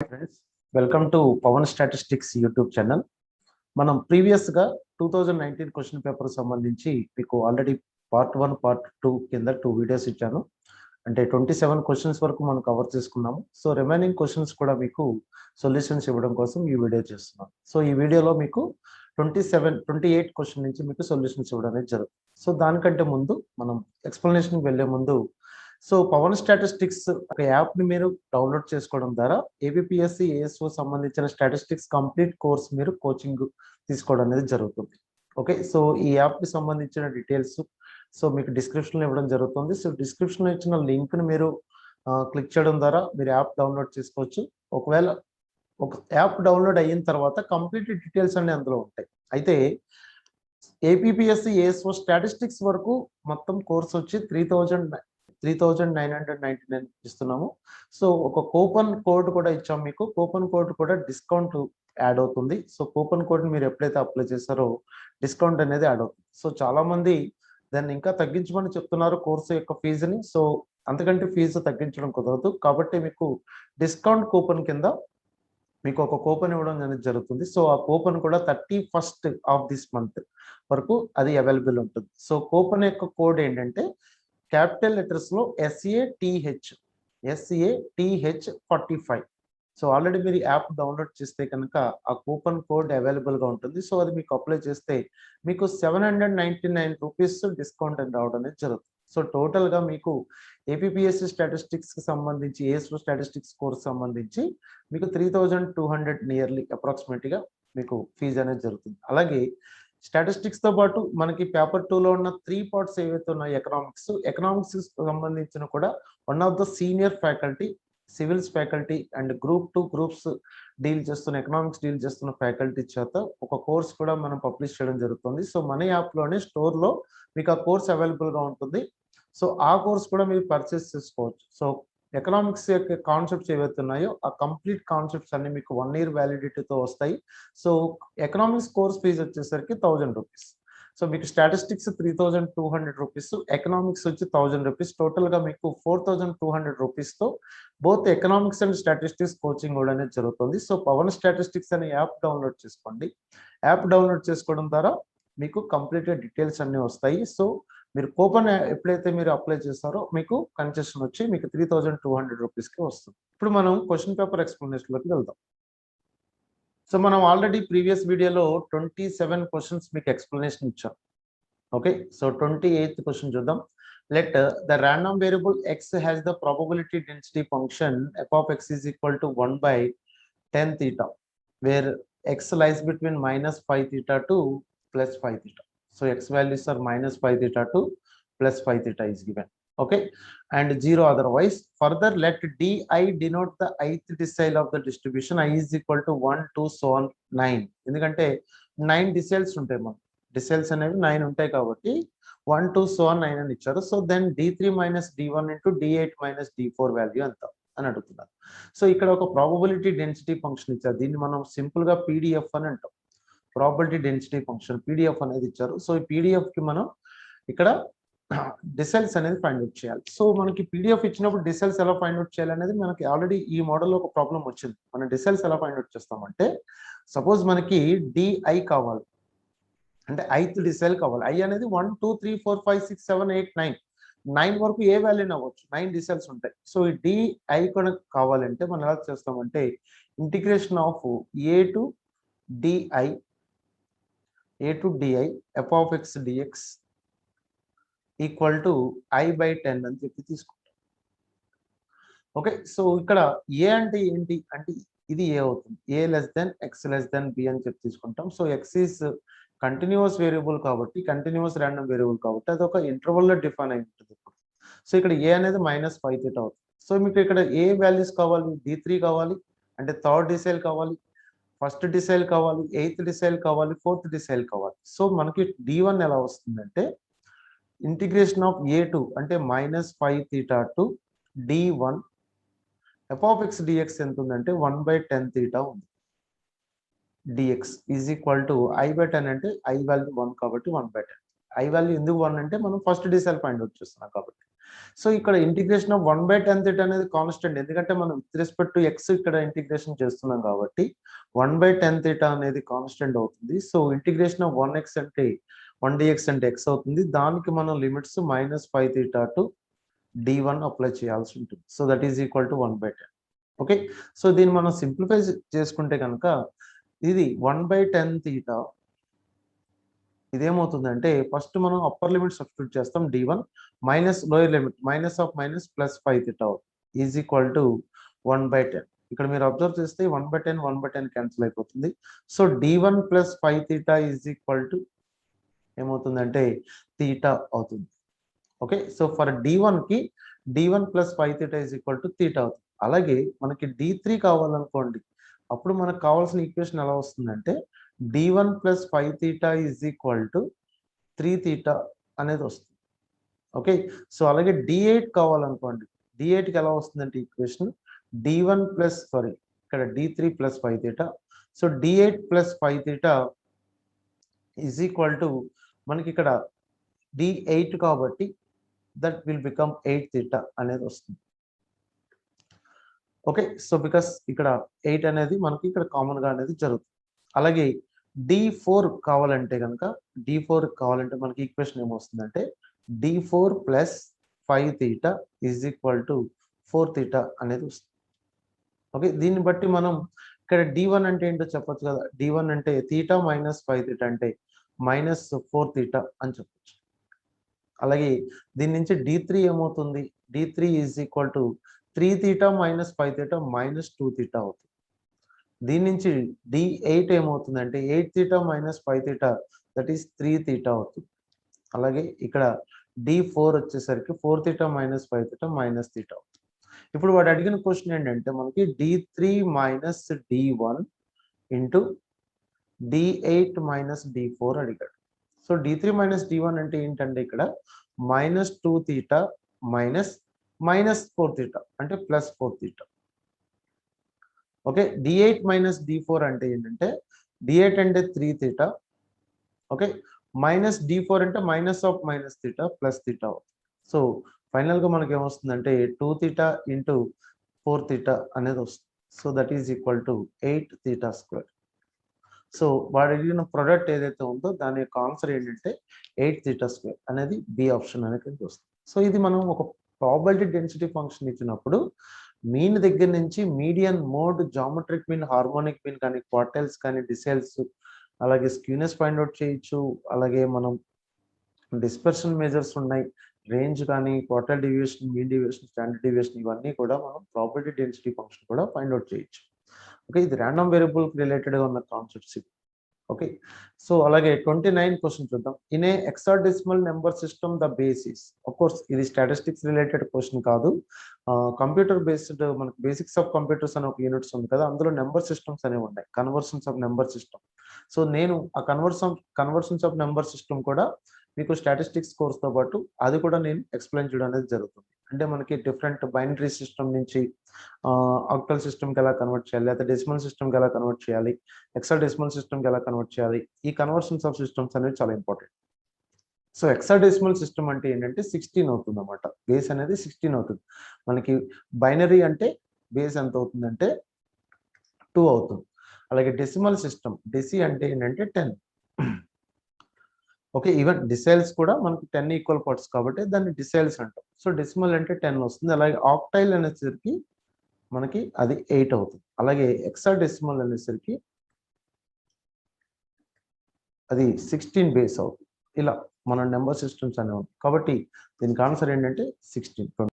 Friends, welcome to Pavan statistics YouTube channel. మనం ప్రీవియస్గా 2019 question paper సంబంధించి మీకు ఆల్రెడీ పార్ట్ 1 పార్ట్ 2 కింద 2 వీడియోస్ ఇచ్చాను. అంటే 27 క్వశ్చన్స్ వరకు మనం కవర్ చేసుకున్నాము. సో రిమైనింగ్ క్వశ్చన్స్ కూడా మీకు సొల్యూషన్స్ ఇవ్వడం కోసం ఈ వీడియో చేస్తున్నాం. సో ఈ వీడియోలో మీకు 28 క్వశ్చన్ నుంచి మీకు సొల్యూషన్స్ ఇవ్వడం అనేది జరుగుతుంది. సో దానికంటే ముందు మనం ఎక్స్ప్లెనేషన్కి వెళ్ళే ముందు సో పవన్ స్టాటిస్టిక్స్ ఒక యాప్ని మీరు డౌన్లోడ్ చేసుకోవడం ద్వారా ఏబిపిఎస్సి ఏఎస్ఓ సంబంధించిన స్టాటిస్టిక్స్ కంప్లీట్ కోర్స్ మీరు కోచింగ్ తీసుకోవడం అనేది జరుగుతుంది. ఓకే, సో ఈ యాప్కి సంబంధించిన డీటెయిల్స్ సో మీకు డిస్క్రిప్షన్లో ఇవ్వడం జరుగుతుంది. సో డిస్క్రిప్షన్లో ఇచ్చిన లింక్ని మీరు క్లిక్ చేయడం ద్వారా మీరు యాప్ డౌన్లోడ్ చేసుకోవచ్చు. ఒకవేళ ఒక యాప్ డౌన్లోడ్ అయిన తర్వాత కంప్లీట్ డీటెయిల్స్ అన్ని అందులో ఉంటాయి. అయితే ఏపీపీఎస్సి ఏఎస్ఓ స్టాటిస్టిక్స్ వరకు మొత్తం కోర్స్ వచ్చి 3,999 ఇస్తున్నాము. సో ఒక కూపన్ కోడ్ కూడా ఇచ్చాము మీకు. కూపన్ కోడ్ కూడా డిస్కౌంట్ యాడ్ అవుతుంది. సో కూపన్ కోడ్ మీరు ఎప్పుడైతే అప్లై చేస్తారో డిస్కౌంట్ అనేది యాడ్ అవుతుంది. సో చాలా మంది దాన్ని ఇంకా తగ్గించమని చెప్తున్నారు కోర్సు యొక్క ఫీజుని. సో అంతకంటే ఫీజు తగ్గించడం కుదరదు కాబట్టి మీకు డిస్కౌంట్ కూపన్ కింద మీకు ఒక కూపన్ ఇవ్వడం అనేది జరుగుతుంది. సో ఆ కూపన్ కూడా 31st ఆఫ్ దిస్ మంత్ వరకు అది అవైలబుల్ ఉంటుంది. సో కూపన్ యొక్క కోడ్ ఏంటంటే క్యాపిటల్ లెటర్స్ లో SATH 45. సో ఆల్రెడీ మీరు యాప్ డౌన్లోడ్ చేస్తే కనుక ఆ కూపన్ కోడ్ అవైలబుల్ గా ఉంటుంది. సో అది మీకు అప్లై చేస్తే మీకు 799 రూపీస్ డిస్కౌంట్ అని రావడం అనేది జరుగుతుంది. సో టోటల్ గా మీకు ఏపీపీఎస్సి స్టాటిస్టిక్స్ కి సంబంధించి ఏఎస్ఓ స్టాటిస్టిక్స్ కోర్స్ సంబంధించి మీకు 3,200 నియర్లీ అప్రాక్సిమేట్ గా మీకు ఫీజు అనేది జరుగుతుంది. అలాగే స్టాటిస్టిక్స్ తో పాటు మనకి పేపర్ 2లో ఉన్న 3 పార్ట్స్ ఏవైతే ఉన్నాయో ఎకనామిక్స్ సంబంధించిన కూడా one of the senior faculty civils faculty and group 2 groups economics deal చేస్తున్న ఫ్యాకల్టీ చేత ఒక కోర్స్ కూడా మనం పబ్లిష్ చేయడం జరుగుతుంది. సో మన యాప్లోనే స్టోర్లో మీకు ఆ కోర్స్ అవైలబుల్ గా ఉంటుంది. సో ఆ కోర్స్ కూడా మీరు పర్చేస్ చేసుకోవచ్చు. సో ఎకనామిక్స్ యొక్క కాన్సెప్ట్స్ ఏవైతే ఉన్నాయో ఆ కంప్లీట్ కాన్సెప్ట్స్ అన్ని మీకు 1 year వ్యాలిడిటీతో వస్తాయి. సో ఎకనామిక్స్ కోర్స్ ఫీజు వచ్చేసరికి 1,000 రూపీస్. సో మీకు స్టాటిస్టిక్స్ 3,200 రూపీస్, ఎకనామిక్స్ వచ్చి 1,000 రూపీస్, టోటల్ గా మీకు 4,200 రూపీస్ తో both economics and statistics coaching కూడా అనేది జరుగుతుంది. సో పవన్ స్టాటిస్టిక్స్ అనే యాప్ డౌన్లోడ్ చేసుకోండి. యాప్ డౌన్లోడ్ చేసుకోవడం ద్వారా మీకు కంప్లీట్ డీటెయిల్స్ అన్ని వస్తాయి. సో మీరు కూపన్ ఎప్పుడైతే మీరు అప్లై చేస్తారో మీకు కన్సెషన్ వచ్చి మీకు 3,200 రూపీస్కి వస్తుంది. ఇప్పుడు మనం క్వశ్చన్ పేపర్ ఎక్స్ప్లెనేషన్లోకి వెళ్దాం. సో మనం ఆల్రెడీ ప్రీవియస్ వీడియోలో 27 క్వశ్చన్స్ మీకు ఎక్స్ప్లెనేషన్ ఇచ్చాం. ఓకే, సో 28th క్వశ్చన్ చూద్దాం. Let the random variable x has the probability density function f of x is equal to 1/10 theta where x lies between -5 theta to +5 theta. So x values are -5 theta to +5 theta is given. Okay, and 0 otherwise. Further, let di denote the ith decile of the distribution. I is equal to 1 2 so on 9. ఎందుకంటే 9 డిసైల్స్ ఉంటాయి. మనం డిసైల్స్ అనేవి 9 ఉంటాయి కాబట్టి 1 2 so on 9 అని ఇచ్చారు. So then d3 - d1 into d8 - d4 value ఎంత అని అడుగుతున్నారు. సో ఇక్కడ ఒక ప్రాబబిలిటీ డెన్సిటీ ఫంక్షన్ ఇచ్చారు. దీన్ని మనం సింపుల్ గా పీడిఎఫ్ అని అంటాం. ప్రాబబిలిటీ డెన్సిటీ ఫంక్షన్ పీడిఎఫ్ అనేది ఇచ్చారు. సో ఈ పీడిఎఫ్ కి మనం ఇక్కడ డిసైల్స్ అనేది ఫైండ్ అవుట్ చేయాలి. సో మనకి పీడిఎఫ్ ఇచ్చినప్పుడు డిసైల్స్ ఎలా ఫైండ్ అవుట్ చేయాలి అనేది మనకి ఆల్రెడీ ఈ మోడల్లో ఒక ప్రాబ్లం వచ్చింది. మనం డిసైల్స్ ఎలా ఫైండ్ అవుట్ చేస్తామంటే సపోజ్ మనకి డిఐ కావాలి అంటే ఐత్ డిసైల్ కావాలి. ఐ అనేది 1 2 3 4 5 6 7 8 9 వరకు ఏ వాల్యూని అవ్వచ్చు. 9 డిసైల్స్ ఉంటాయి. సో ఈ డిఐ కూడా కావాలంటే మనం ఎలా చేస్తామంటే integration of A to DI f of x dx equal to I/10 అని చెప్పి తీసుకుంటాం. ఓకే, సో ఇక్కడ ఏ అంటే ఏంటి అంటే ఇది ఏ అవుతుంది. a x b అని చెప్పి తీసుకుంటాం. So x is continuous variable కాబట్టి కంటిన్యూస్ ర్యాండమ్ వేరియబుల్ కాబట్టి అది ఒక ఇంటర్వల్ లో డిఫైన్ అయి ఉంటుంది. సో ఇక్కడ ఏ అనేది -5 theta అవుతుంది. సో మీకు ఇక్కడ ఏ వాల్యూస్ కావాలి, d3 కావాలి అంటే థర్డ్ డిసైల్ కావాలి, ఫస్ట్ డిసైల్ కావాలి, 8th డిసైల్ కావాలి, 4th డిసైల్ కావాలి. సో మనకి d1 ఎలా వస్తుందంటే ఇంటిగ్రేషన్ ఆఫ్ a2 అంటే -5 theta to d1 f of x dx ఎంత ఉందంటే 1/10 theta ఉంది. dx is equal to I/10 అంటే I వాల్యూ 1 కాబట్టి 1/10. I వాల్యూ ఎందుకు 1 అంటే మనం ఫస్ట్ డిసైల్ ఫైండ్ అవుట్ చేస్తున్నాం కాబట్టి. సో ఇక్కడ ఇంటిగ్రేషన్ ఆఫ్ 1/tan theta అనేది కాన్స్టెంట్, ఎందుకంటే మనం విత్ రెస్పెక్ట్ టు ఎక్స్ ఇక్కడ ఇంటిగ్రేషన్ చేస్తున్నాం కాబట్టి 1/tan theta అనేది కాన్స్టెంట్ అవుతుంది. సో ఇంటిగ్రేషన్ ఆఫ్ 1x అంటే 1dx అంటే x అవుతుంది. దానికి మనం limits -5 theta to d1 apply చేయాల్సి ఉంటుంది. So that is equal to 1/10. Okay, so దీన్ని మనం సింప్లిఫై చేసుకుంటే కనుక ఇది 1/tan theta ఇదేమవుతుందంటే ఫస్ట్ మనం అప్పర్ లిమిట్ సబ్స్టిట్యూట్ చేస్తాం d1 minus lower limit -+5 theta is equal to 1/10. ఇక్కడ మీరు అబ్జర్వ్ చేస్తే 1/10 క్యాన్సిల్ అయిపోతుంది. So d1 + 5 theta is equal to ఏమవుతుందంటే theta అవుతుంది. ఓకే, సో ఫర్ d1 కి d1 + 5 theta is equal to theta అవుతుంది. అలాగే మనకి d3 కావాలనుకోండి, అప్పుడు మనకు కావాల్సిన ఈక్వేషన్ ఎలా వస్తుందంటే d1 + 5 theta is equal to 3 theta అనేది వస్తుంది. ఓకే, సో అలాగే d8 కావాలనుకోండి, d8కి ఎలా వస్తుందంటే ఈక్వేషన్ d1 ప్లస్ ఇక్కడ d3 + 5 theta. So d8 + 5 theta is equal to మనకి ఇక్కడ d8 కాబట్టి దట్ విల్ బికమ్ 8 theta అనేది వస్తుంది. ఓకే, సో బికాస్ ఇక్కడ 8 అనేది మనకి ఇక్కడ కామన్ గా అనేది జరుగుతుంది. అలాగే d4 కావాలంటే కనుక మనకి ఈక్వేషన్ ఏమొస్తుందంటే d4 + 5 theta is equal to 4 theta అనేది వస్తుంది. ఓకే, దీన్ని బట్టి మనం ఇక్కడ d1 అంటే ఏంటో చెప్పొచ్చు కదా. d1 అంటే theta -5 theta అంటే -4 theta అని చెప్పొచ్చు. అలాగే దీని నుంచి d3 ఏమవుతుంది, d3 is equal to 3 theta - 5 theta -2 theta అవుతుంది. దీని నుంచి d8 ఏమవుతుందంటే 8 theta - 5 theta that is 3 theta అవుతుంది. అలాగే ఇక్కడ d4 వచ్చేసరికి 4 theta - 5 theta -theta అవుతుంది. ఇప్పుడు వాడు అడిగిన క్వశ్చన్ ఏంటంటే మనకి d3 - d1 into d8 - d4 అడిగాడు. సో d3 - d1 అంటే ఏంటంటే ఇక్కడ -2 theta -4 theta అంటే +4 theta. ఓకే, d8 - d4 అంటే ఏంటంటే d8 అంటే 3 theta. ఓకే, -d4 అంటే -theta +theta. సో ఫైనల్ గా మనకి ఏమొస్తుందంటే 2 theta ఇంటూ 4 theta అనేది వస్తుంది. So that is equal to 8 theta square. So వాడు అడిగిన ప్రొడక్ట్ ఏదైతే ఉందో దాని యొక్క ఆన్సర్ ఏంటంటే 8 theta స్క్వేర్ అనేది బి ఆప్షన్ అనేది వస్తుంది. సో ఇది మనం ఒక ప్రాబబిలిటీ డెన్సిటీ ఫంక్షన్ ఇచ్చినప్పుడు మీన్ దగ్గర నుంచి median, mode, geometric mean, harmonic mean కానీ, క్వార్టైల్స్ కానీ, డిసైల్స్, అలాగే స్క్యూనెస్ ఫైండ్ అవుట్ చేయొచ్చు. అలాగే మనం డిస్పర్షన్ మెజర్స్ ఉన్నాయి, రేంజ్ కానీ, quartile deviation, mean deviation, standard deviation, ఇవన్నీ కూడా మనం ప్రాబబిలిటీ డెన్సిటీ ఫంక్షన్ కూడా ఫైండ్ అవుట్ చేయొచ్చు. ఓకే, ఇది ర్యాండమ్ వేరియబుల్ రిలేటెడ్ గా ఉన్న కాన్సెప్ట్స్ ఇవి. ఓకే, సో అలాగే 29 క్వశ్చన్ చూద్దాం. In a hexadecimal number system the basis. Of course ఇది స్టాటిస్టిక్స్ రిలేటెడ్ క్వశ్చన్ కాదు, కంప్యూటర్ బేస్డ్ మనకి బేసిక్స్ ఆఫ్ కంప్యూటర్స్ అనే ఒక యూనిట్స్ ఉంది కదా, అందులో నెంబర్ సిస్టమ్స్ అనేవి ఉన్నాయి, conversions of number system. So నేను ఆ కన్వర్షన్స్ ఆఫ్ నెంబర్ సిస్టమ్ కూడా మీకు స్టాటిస్టిక్స్ కోర్స్ తో పాటు అది కూడా నేను ఎక్స్ప్లెయిన్ చేయడం అనేది జరుగుతుంది. అంటే మనకి డిఫరెంట్ బైనరీ సిస్టమ్ నుంచి ఆక్టల్ సిస్టమ్కి ఎలా కన్వర్ట్ చేయాలి, లేదా డెసిమల్ సిస్టమ్కి ఎలా కన్వర్ట్ చేయాలి, హెక్సాడెసిమల్ సిస్టమ్కి ఎలా కన్వర్ట్ చేయాలి, ఈ కన్వర్షన్స్ ఆఫ్ సిస్టమ్స్ అనేవి చాలా ఇంపార్టెంట్. సో హెక్సాడెసిమల్ సిస్టమ్ అంటే ఏంటంటే 16 అవుతుంది అన్నమాట, బేస్ అనేది 16 అవుతుంది. మనకి బైనరీ అంటే బేస్ ఎంత అవుతుందంటే 2 అవుతుంది. అలాగే డెసిమల్ సిస్టమ్, డెసి అంటే ఏంటంటే 10. ఓకే, ఈవెన్ డిసైల్స్ కూడా మనకి 10 ఈక్వల్ పార్ట్స్ కాబట్టి దాన్ని డిసైల్స్ అంటాం. సో డెసిమల్ అంటే 10 వస్తుంది. అలాగే ఆక్టైల్ అనేసరికి మనకి అది 8 అవుతుంది. అలాగే హెక్సాడెసిమల్ అనేసరికి అది 16 బేస్ అవుతుంది. ఇలా మన నెంబర్ సిస్టమ్స్ అనేవి ఉంటాయి కాబట్టి దీనికి ఆన్సర్ ఏంటంటే 16.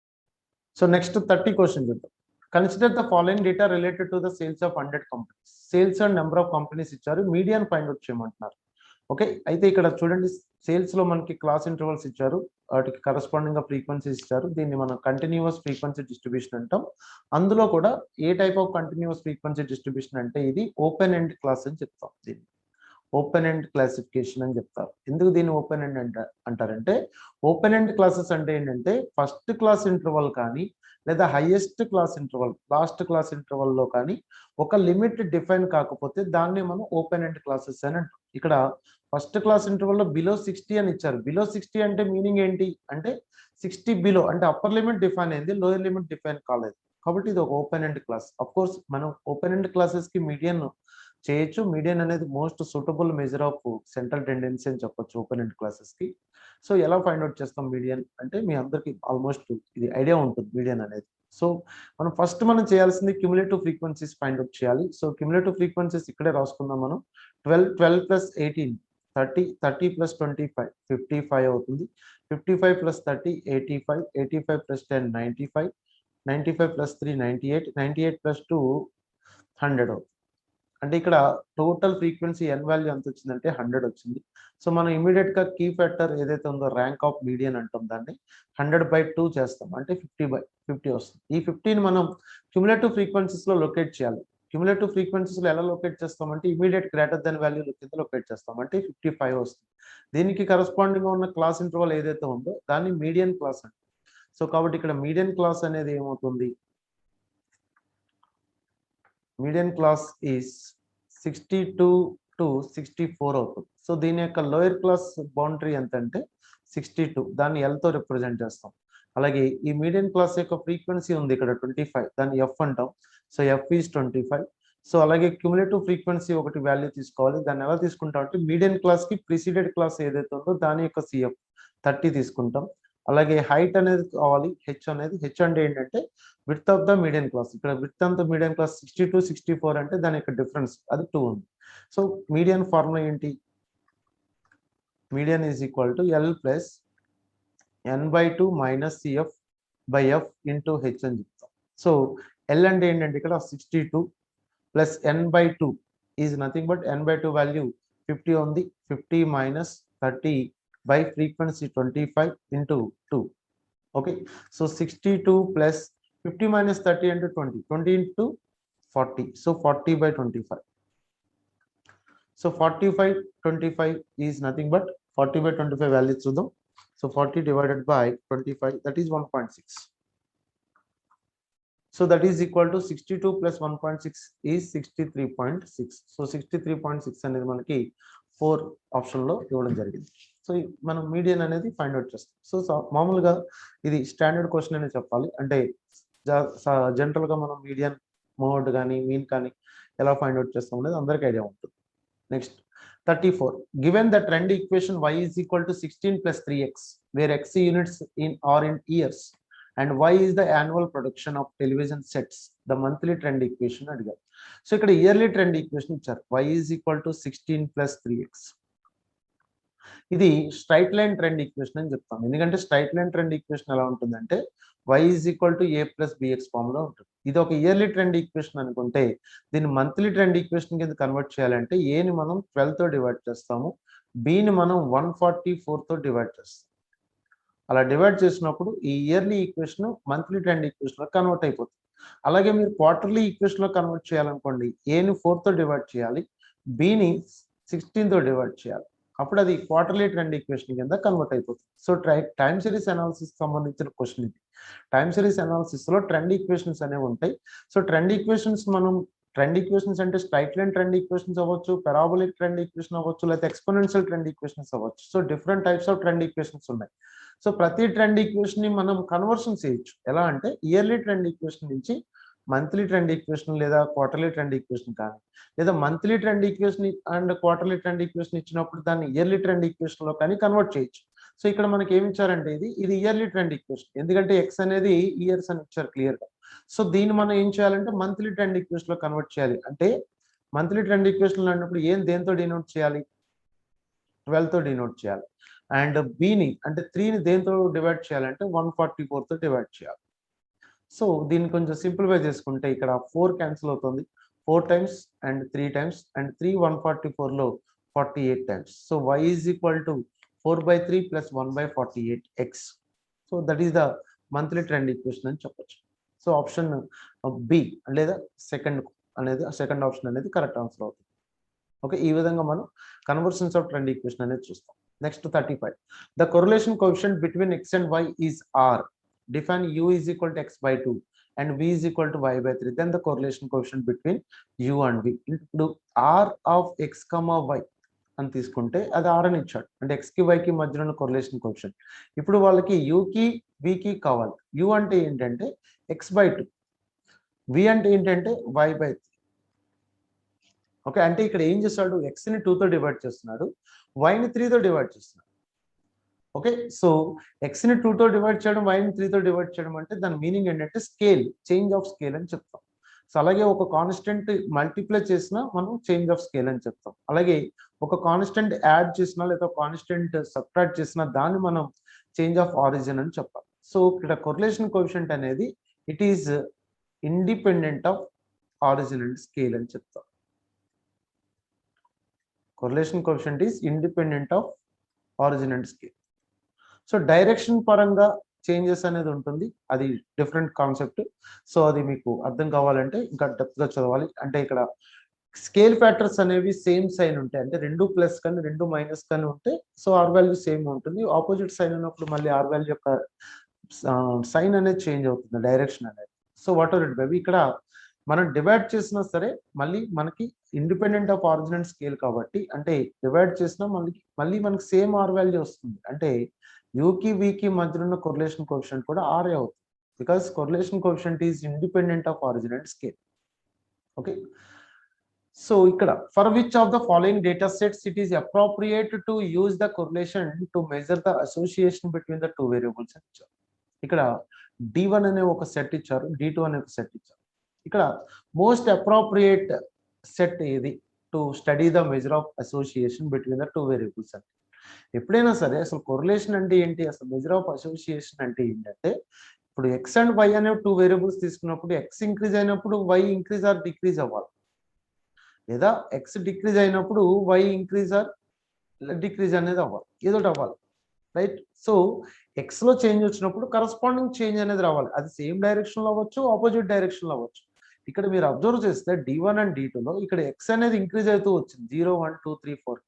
సో నెక్స్ట్ 30 క్వశ్చన్ చూద్దాం. Consider the following data related to the sales of 100 companies. Sales and number of companies ఇచ్చారు, మీడియన్ ఫైండ్ అవుట్ చేయమంటున్నారు. ఓకే, అయితే ఇక్కడ చూడండి, సేల్స్ లో మనకి క్లాస్ ఇంటర్వల్స్ ఇచ్చారు, వాటికి కరస్పాండింగ్ గా ఫ్రీక్వెన్సీస్ ఇచ్చారు. దీన్ని మనం కంటిన్యూస్ ఫ్రీక్వెన్సీ డిస్ట్రిబ్యూషన్ అంటాం. అందులో కూడా a type of continuous frequency distribution అంటే ఇది ఓపెన్ ఎండ్ క్లాస్ అని చెప్తాం. దీన్ని ఓపెన్ ఎండ్ క్లాసిఫికేషన్ అని చెప్తారు. ఎందుకు దీన్ని ఓపెన్ ఎండ్ అంటారంటే ఓపెన్ ఎండ్ క్లాసెస్ అంటే ఏంటంటే ఫస్ట్ క్లాస్ ఇంటర్వల్ కానీ లేదా highest class interval last class ఇంటర్వల్లో కానీ ఒక లిమిట్ డిఫైన్ కాకపోతే దాన్ని మనం ఓపెన్ ఎండ్ క్లాసెస్ అని అంటాం. ఇక్కడ ఫస్ట్ క్లాస్ ఇంటర్వల్లో బిలో 60 అని ఇచ్చారు. బిలో 60 అంటే మీనింగ్ ఏంటి అంటే 60 బిలో అంటే అప్పర్ లిమిట్ డిఫైన్ అయింది, లోయర్ లిమిట్ డిఫైన్ కాలేదు. కాబట్టి ఇది ఒక open end class. Of course మనం ఓపెన్ ఎండ్ క్లాసెస్ కి మీడియన్ చేయొచ్చు. మీడియన్ అనేది most suitable measure of central tendency అని చెప్పొచ్చు ఓపెన్ ఎండ్ క్లాసెస్ కి. సో ఎలా ఫైండ్ అవుట్ చేస్తాం మీడియన్ అంటే మీ అందరికి ఆల్మోస్ట్ ఇది ఐడియా ఉంటుంది మీడియన్ అనేది. సో మనం చేయాల్సింది క్యుములేటివ్ ఫ్రీక్వెన్సీస్ ఫైండ్ అవుట్ చేయాలి. సో క్యుములేటివ్ ఫ్రీక్వెన్సీస్ ఇక్కడే రాసుకుందాం మనం. 12 ప్లస్ 18 30 ప్లస్ 25 55 అవుతుంది. 55 ప్లస్ 30 85 85 ప్లస్ 10 95 95 ప్లస్ 3 98 98 ప్లస్ 2 100 అవుతుంది. అంటే ఇక్కడ టోటల్ ఫ్రీక్వెన్సీ ఎన్ వాల్యూ ఎంత వచ్చిందంటే 100 వచ్చింది. సో మనం ఇమీడియట్ గా కీ ఫ్యాక్టర్ ఏదైతే ఉందో ర్యాంక్ ఆఫ్ మీడియన్ అంటాం దాన్ని 100/2 చేస్తాం అంటే 50/50 వస్తుంది. ఈ 50ని మనం క్యుములేటివ్ ఫ్రీక్వెన్సీస్ లో లొకేట్ చేయాలి. క్యుములేటివ్ ఫ్రీక్వెన్సీస్ లో ఎలా లొకేట్ చేస్తామంటే ఇమీడియట్ గ్రేటర్ దెన్ వాల్యూ కింద లొకేట్ చేస్తాం అంటే 55 వస్తుంది. దీనికి కరస్పాండింగ్ గా ఉన్న క్లాస్ ఇంటర్వల్ ఏదైతే ఉందో దాన్ని మీడియన్ క్లాస్ అంటాం. సో కాబట్టి ఇక్కడ మీడియన్ క్లాస్ అనేది ఏమవుతుంది, మీడియన్ క్లాస్ ఈస్ 62 to 64 అవుతుంది. సో దీని యొక్క లోయర్ క్లాస్ బౌండరీ ఎంత అంటే 62, దాన్ని L తో రిప్రజెంట్ చేస్తాం. అలాగే ఈ మీడియన్ క్లాస్ యొక్క ఫ్రీక్వెన్సీ ఉంది ఇక్కడ 25, దాన్ని F అంటాం. So F is 25. సో అలాగే క్యుములేటివ్ ఫ్రీక్వెన్సీ ఒకటి వాల్యూ తీసుకోవాలి. దాన్ని ఎలా తీసుకుంటాం అంటే మీడియన్ క్లాస్ కి ప్రిసీడెడ్ క్లాస్ ఏదైతే ఉందో దాని యొక్క CF 30 తీసుకుంటాం. అలాగే హైట్ అనేది కావాలి, హెచ్ అనేది. హెచ్ అంటే ఏంటంటే width of the median class. ఇక్కడ width of the median class 62 64 అంటే దాని యొక్క డిఫరెన్స్ అది 2 ఉంది. సో మీడియన్ ఫార్ములా ఏంటి, median is equal to L plus n/2 minus CF/F into h అని చెప్తాం. సో L అంటే ఏంటంటే ఇక్కడ 62 plus n/2 is nothing but n/2 value 50 ఉంది. 50 minus 30 by frequency 25 into 2. Okay, so 62 plus 50 minus 30 into 20 into 40, so 40/25. So 45/25 is nothing but 40/25 value through them. So 40 divided by 25, that is 1.6. So that is equal to 62 plus 1.6 is 63.6. So 63.6 అనేది మనకి 4 option లో ఇవ్వడం జరిగింది. So మనం median అనేది find out చేస్తాం. So మామూలుగా ఇది స్టాండర్డ్ క్వశ్చన్ అనే చెప్పాలి. అంటే జనరల్ గా మనం మీడియన్ మోడ్ కానీ మీన్ కానీ ఎలా ఫైండ్ అవుట్ చేస్తాం అనేది అందరికీ ఐడియా ఉంటుంది. Next 34, given the trend equation y is equal to 16 plus 3x where x units are in years and y is the annual production of television sets, the monthly trend equation అడిగారు. So ఇక్కడ yearly trend equation ఇచ్చారు. y is equal to 16 plus 3x. ఇది straight line trend equation అని చెప్తాం. ఎందుకంటే straight line trend equation ఎలా ఉంటుందంటే y is equal to a plus bx form లో ఉంటుంది. ఇది ఒక ఇయర్లీ ట్రెండ్ ఈక్వేషన్ అనుకుంటే దీన్ని మంత్లీ ట్రెండ్ ఈక్వేషన్ కింద కన్వర్ట్ చేయాలంటే a ని మనం 12 తో డివైడ్ చేస్తాము, b ని మనం 144 తో డివైడ్ చేస్తాం. అలా డివైడ్ చేసినప్పుడు ఈ yearly equation monthly trend equation లో కన్వర్ట్ అయిపోతుంది. అలాగే మీరు క్వార్టర్లీ ఈక్వేషన్ లో కన్వర్ట్ చేయాలనుకోండి, a ని 4 తో డివైడ్ చేయాలి, b ని 16 తో డివైడ్ చేయాలి. అప్పుడు అది క్వార్టర్లీ ట్రెండ్ ఈక్వేషన్ కింద కన్వర్ట్ అయిపోతుంది. సో టైమ్ సిరీస్ అనాలిసిస్ సంబంధించిన క్వశ్చన్ ఇది. టైమ్ సిరీస్ అనాలిసిస్ లో ట్రెండ్ ఈక్వేషన్స్ అనేవి ఉంటాయి. సో ట్రెండ్ ఈక్వేషన్స్ అంటే స్ట్రైట్ లైన్ ట్రెండ్ ఈక్వేషన్స్ అవ్వచ్చు, పారాబోలిక్ ట్రెండ్ ఈక్వేషన్ అవ్వచ్చు, లేకపోతే ఎక్స్పోనెన్షియల్ ట్రెండ్ ఈక్వేషన్స్ అవ్వచ్చు. So different types of trend equations ఉన్నాయి. సో ప్రతి ట్రెండ్ ఈక్వేషన్ ని మనం కన్వర్షన్ చేయొచ్చు. ఎలా అంటే ఇయర్లీ ట్రెండ్ ఈక్వేషన్ నుంచి మంత్లీ ట్రెండ్ ఈక్వేషన్ లేదా క్వార్టర్లీ ట్రెండ్ ఈక్వేషన్ కానీ, లేదా monthly trend equation and quarterly trend equation ఇచ్చినప్పుడు దాన్ని ఇయర్లీ ట్రెండ్ ఈక్వేషన్ లో కానీ కన్వర్ట్ చేయొచ్చు. సో ఇక్కడ మనకి ఏమి ఇచ్చారంటే ఇది ఇయర్లీ ట్రెండ్ ఈక్వేషన్, ఎందుకంటే ఎక్స్ అనేది ఇయర్స్ అని ఇచ్చారు క్లియర్ గా. సో దీన్ని మనం ఏం చేయాలంటే మంత్లీ ట్రెండ్ ఈక్వేషన్ లో కన్వర్ట్ చేయాలి. అంటే మంత్లీ ట్రెండ్ ఈక్వేషన్ లో అన్నప్పుడు దేంతో డినోట్ చేయాలి, 12 తో డినోట్ చేయాలి. అండ్ బిని అంటే 3ని దేంతో డివైడ్ చేయాలంటే 144 తో డివైడ్ చేయాలి. సో దీన్ని కొంచెం సింప్లిఫై చేసుకుంటే ఇక్కడ 4 క్యాన్సిల్ అవుతుంది, 4 టైమ్స్ అండ్ 3 టైమ్స్ అండ్ 3 144 లో 48 times. So y is equal to 4/3 plus 1/48x. So that is the monthly trend equation అని చెప్పొచ్చు. సో ఆప్షన్ బి లేదా సెకండ్ ఆప్షన్ అనేది కరెక్ట్ ఆన్సర్ అవుతుంది. ఓకే, ఈ విధంగా మనం కన్వర్షన్స్ ఆఫ్ ట్రెండ్ ఈక్వేషన్ అనేది చూస్తాం. Next 35, the correlation coefficient between x and y is r define u is equal to x by 2 and v is equal to y by 3, then the correlation coefficient between u and v. ఇప్పుడు r of x comma y అని తీసుకుంటే అది r అని ఇచ్చాడు, అంటే x కి y కి మధ్యలో ఉన్న కొరిలేషన్ కోఎఫిషియంట్. ఇప్పుడు వాళ్ళకి u కి v కి కావాలి. u అంటే ఏంటంటే x by 2, v అంటే ఏంటంటే y by 3. ఓకే, అంటే ఇక్కడ ఏం చేస్తాడు, x ని 2 తో డివైడ్ చేస్తున్నాడు, y ని 3 తో డివైడ్ చేస్తున్నాడు. ఓకే, సో x ని 2 తో డివైడ్ చేయడం, y ని 3 తో డివైడ్ చేయడం అంటే దాని మీనింగ్ ఏంటంటే స్కేల్, చేంజ్ ఆఫ్ స్కేల్ అని చెప్తాం. సో అలాగే ఒక కాన్స్టెంట్ మల్టిప్లై చేసినా మనం చేంజ్ ఆఫ్ స్కేల్ అని చెప్తాం. అలాగే ఒక కాన్స్టెంట్ యాడ్ చేసినా లేదా కాన్స్టెంట్ సబ్ట్రాక్ట్ చేసినా దాన్ని మనం చేంజ్ ఆఫ్ ఆరిజిన్ అని చెప్పాలి. సో ఇక్కడ కొరిలేషన్ కోఎఫిషియంట్ అనేది it is independent of origin and scale అని చెప్తాం. Correlation coefficient is independent of origin and scale. So direction పరంగా చేంజెస్ అనేది ఉంటుంది, అది డిఫరెంట్ కాన్సెప్ట్. సో అది మీకు అర్థం కావాలంటే ఇంకా డెప్త్ గా చదవాలి. అంటే ఇక్కడ స్కేల్ ఫ్యాక్టర్స్ అనేవి సేమ్ సైన్ ఉంటాయి, అంటే 2 ప్లస్ కానీ 2 మైనస్ కానీ ఉంటే సో ఆర్ వాల్యూ సేమ్ ఉంటుంది. ఆపోజిట్ సైన్ ఉన్నప్పుడు మళ్ళీ ఆర్ వాల్యూ యొక్క సైన్ అనేది చేంజ్ అవుతుంది, డైరెక్షన్ అనేది. So what are it baby, ఇక్కడ మనం డివైడ్ చేసినా సరే మళ్ళీ మనకి independent of origin and scale కాబట్టి, అంటే డివైడ్ చేసినా మళ్ళీ మనకి సేమ్ ఆర్ వాల్యూ వస్తుంది. అంటే యూకి వీకి మధ్యలో ఉన్న కొరిలేషన్ కోఎఫిషియంట్ కూడా ఆర్ఏ అవుతుంది, because correlation coefficient is independent of origin and scale. Okay, so ఇక్కడ for which of the following data sets it is appropriate to use the correlation to measure the association between the 2 variables అని ఇచ్చారు. ఇక్కడ D1 అనే ఒక set ఇచ్చారు, D2 అనే ఒక set ఇచ్చారు. ఇక్కడ మోస్ట్ అప్రోప్రియేట్ సెట్ ఏది to study the measure of association between the 2 variables అని. ఎప్పుడైనా సరే అసలు కొరిలేషన్ అంటే ఏంటి, అసలు మెజర్ ఆఫ్ అసోసియేషన్ అంటే ఏంటంటే, ఇప్పుడు ఎక్స్ అండ్ వై అనే 2 వేరియబుల్స్ తీసుకున్నప్పుడు ఎక్స్ ఇంక్రీజ్ అయినప్పుడు వై ఇంక్రీజ్ ఆర్ డిక్రీజ్ అవ్వాలి, లేదా ఎక్స్ డిక్రీజ్ అయినప్పుడు వై ఇంక్రీజ్ ఆర్ డిక్రీజ్ అనేది అవ్వాలి, ఏదోటి అవ్వాలి, రైట్. సో ఎక్స్ లో చేంజ్ వచ్చినప్పుడు కరస్పాండింగ్ చేంజ్ అనేది రావాలి, అది సేమ్ డైరెక్షన్ లో అవ్వచ్చు, ఆపోజిట్ డైరెక్షన్ లో అవ్వచ్చు. ఇక్కడ మీరు అబ్జర్వ్ చేస్తే D1 అండ్ D2 లో ఇక్కడ ఎక్స్ అనేది ఇంక్రీజ్ అవుతూ వచ్చింది 0 1 2 3 4,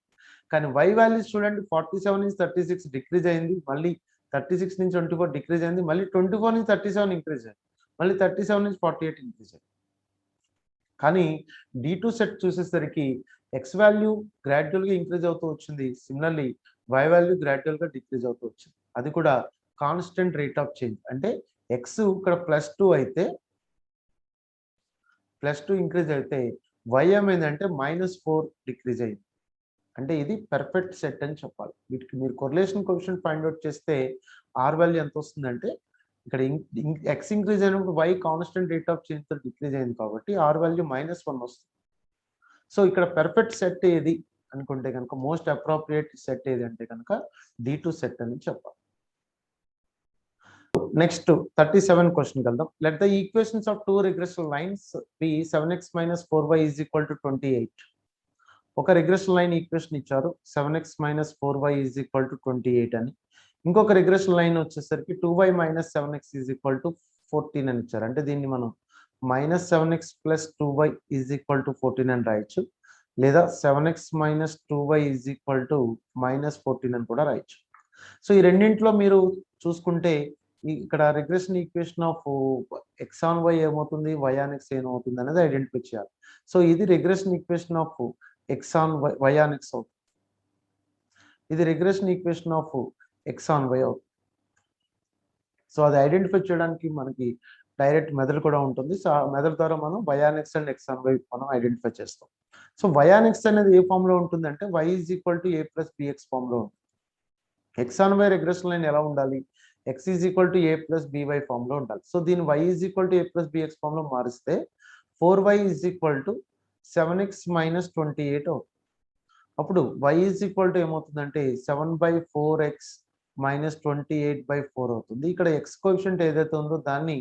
కానీ వై వాల్యూస్ చూడండి 47 నుంచి 36 డిక్రీజ్ అయింది, మళ్ళీ 36 నుంచి 24 డిక్రీజ్ అయింది, మళ్ళీ 24 నుంచి 37 ఇంక్రీజ్ అయింది, మళ్ళీ 37 నుంచి 48 ఇంక్రీజ్ అయింది. కానీ D2 సెట్ చూసేసరికి ఎక్స్ వాల్యూ గ్రాడ్యువల్ గా ఇంక్రీజ్ అవుతూ వచ్చింది, సిమిలర్లీ వై వాల్యూ గ్రాడ్యువల్ గా డిక్రీజ్ అవుతూ వచ్చింది, అది కూడా కాన్స్టెంట్ రేట్ ఆఫ్ చేంజ్. అంటే ఎక్స్ ఇక్కడ +2 అయితే +2 ఇంక్రీజ్ అయితే వై ఏమైందంటే -4 డిక్రీజ్ అయింది. అంటే ఇది పర్ఫెక్ట్ సెట్ అని చెప్పాలి. వీటికి మీరు కొరిలేషన్ కోఎఫిషియంట్ ఫైండ్ అవుట్ చేస్తే ఆర్ వాల్యూ ఎంత వస్తుందంటే, ఇక్కడ ఎక్స్ ఇంక్రీజ్ అయినప్పుడు y constant rate of change తో డిక్రీజ్ అయింది కాబట్టి ఆర్ వాల్యూ -1 వస్తుంది. సో ఇక్కడ పర్ఫెక్ట్ సెట్ ఏది అనుకుంటే కనుక, మోస్ట్ అప్రోప్రియేట్ సెట్ ఏది అంటే కనుక D2 సెట్ అని చెప్పాలి. నెక్స్ట్ 37 క్వశ్చన్ వెళ్దాం. Let the equations of 2 regression lines be 7x - 4y = 28. ఒక రిగ్రెషన్ లైన్ ఈక్వేషన్ ఇచ్చారు 7x - 4y = 28 అని, ఇంకొక రిగ్రెషన్ లైన్ వచ్చేసరికి 2y - 7x = 14 అని ఇచ్చారు. అంటే దీన్ని మనం -7x + 2y = 14 అని రాయొచ్చు, లేదా 7x - 2y = -14 అని కూడా రాయొచ్చు. సో ఈ రెండింటిలో మీరు చూసుకుంటే ఇక్కడ regression equation of x on y ఏమవుతుంది, y ఆన్ x ఏమవుతుంది అనేది ఐడెంటిఫై చేయాలి. సో ఇది regression equation of x on y on x అవుతుంది, ఇది regression equation of x on y అవుతుంది. సో అది ఐడెంటిఫై చేయడానికి మనకి డైరెక్ట్ మెథడ్ కూడా ఉంటుంది. సో ఆ మెథడ్ ద్వారా మనం y on x and x on y మనం ఐడెంటిఫై చేస్తాం. సో y ఆన్ x అనేది ఏ ఫామ్ లో ఉంటుందంటే y = a + bx ఫామ్ లో ఉంటుంది. x on y regression line ఎలా ఉండాలి, x = a + by ఫామ్ లో ఉండాలి. సో దీని y = a + bx ఫామ్ లో మారిస్తే 4y = 7x - 28 అవుతుంది. అప్పుడు y = ఏమవుతుందంటే 7/4x - 28/4 అవుతుంది. ఇక్కడ x కోఎఫిషియంట్ ఏదైతే ఉందో దాన్ని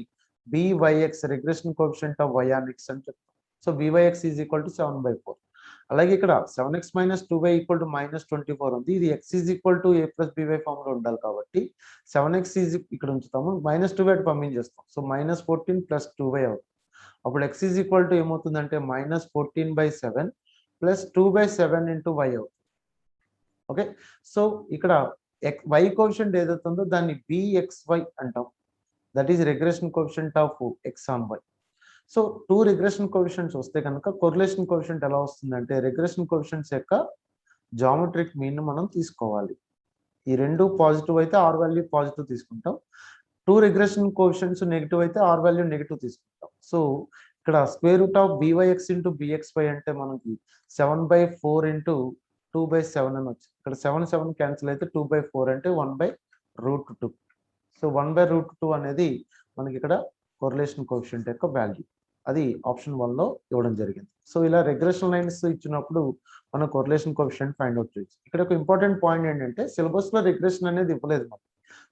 byx regression coefficient of y on x అని చెప్తాం. So byx = 7/4. అలాగే ఇక్కడ 7x - 2y = -24 ఉంది, ఇది x = a + by ఫామ్ లో ఉండాలి కాబట్టి 7x ఇక్కడ ఉంచుతాము, -2y పంపించేస్తాం. సో -14 + 2y అవుతుంది. అప్పుడు x ఏమవుతుందంటే -14/7 + 2/7 × y అవుతుంది. ఓకే, సో ఇక్కడ y కోఎఫిషియంట్ ఏదైతే ఉందో దాన్ని bxy అంటాం, that is regression coefficient of x on y. So 2 regression coefficients వస్తే కనుక కొరిలేషన్ కోఎఫిషియంట్ ఎలా వస్తుందంటే రిగ్రెషన్ కోఎఫిషియంట్స్ యొక్క జామెట్రిక్ మీన్ మనం తీసుకోవాలి. ఈ రెండు పాజిటివ్ అయితే ఆర్ వాల్యూ పాజిటివ్ తీసుకుంటాం. 2 రిగ్రెషన్ కోఎఫిషియంట్స్ నెగిటివ్ అయితే ఆర్ వాల్యూ నెగిటివ్ తీసుకుంటాం. సో ఇక్కడ square root of byx into bxy అంటే మనకి 7/4 ఇంటూ 2/7 అని వచ్చింది. ఇక్కడ 7 క్యాన్సిల్ అయితే 2/4 అంటే 1/√2. సో 1/√2 అనేది మనకి ఇక్కడ కొరిలేషన్ కోఎఫిషియంట్ యొక్క వాల్యూ. అది ఆప్షన్ 1 లో ఇవ్వడం జరిగింది. సో ఇలా రిగ్రెషన్ లైన్స్ ఇచ్చినప్పుడు మనం కొరిలేషన్ కోఎఫిషియంట్ ఫైండ్ అవుట్ చేయొచ్చు. ఇక్కడ ఒక ఇంపార్టెంట్ పాయింట్ ఏంటంటే సిలబస్ లో రిగ్రెషన్ అనేది ఇవ్వలేదు మనకి.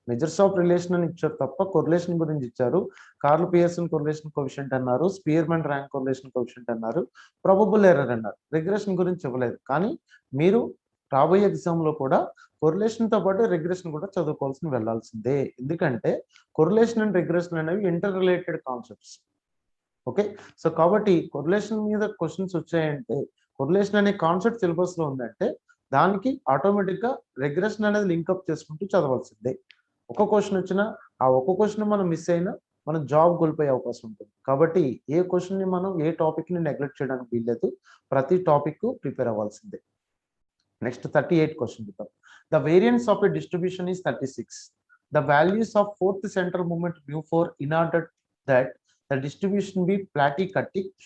మెజర్స్ ఆఫ్ రిలేషన్ అని ఇచ్చారు తప్ప కొరిలేషన్ గురించి ఇచ్చారు. కార్ల్ పియర్సన్ కొరిలేషన్ కోఎఫిషియంట్ అన్నారు, స్పియర్మన్ ర్యాంక్ కొరిలేషన్ కోఎఫిషియంట్ అన్నారు, ప్రాబబుల్ ఎర్రర్ అన్నారు. రిగ్రెషన్ గురించి ఇవ్వలేదు. కానీ మీరు రాబోయే ఎగ్జామ్ లో కూడా కొరిలేషన్ తో పాటు రిగ్రెషన్ కూడా చదువుకోవాల్సిన వెళ్ళాల్సిందే. ఎందుకంటే కొరిలేషన్ అండ్ రిగ్రెషన్ అనేవి inter related concepts. Okay, so కాబట్టి కొరిలేషన్ మీద క్వశ్చన్స్ వచ్చాయంటే కొరిలేషన్ అనే కాన్సెప్ట్ సిలబస్ లో ఉందంటే దానికి ఆటోమేటిక్ గా రిగ్రెషన్ అనేది లింక్అప్ చేసుకుంటూ చదవాల్సిందే. ఒక క్వశ్చన్ వచ్చినా ఆ ఒక్క క్వశ్చన్ మనం మిస్ అయినా మనం జాబ్ కోల్పోయే అవకాశం ఉంటుంది. కాబట్టి ఏ క్వశ్చన్ ని మనం ఏ టాపిక్ ని నెగ్లెక్ట్ చేయడానికి వీల్లేదు. ప్రతి టాపిక్ ప్రిపేర్ అవ్వాల్సిందే. నెక్స్ట్ 38 క్వశ్చన్ చూద్దాం. The variance of a distribution is 36. The values of fourth central moment μ4 in order that the distribution be platy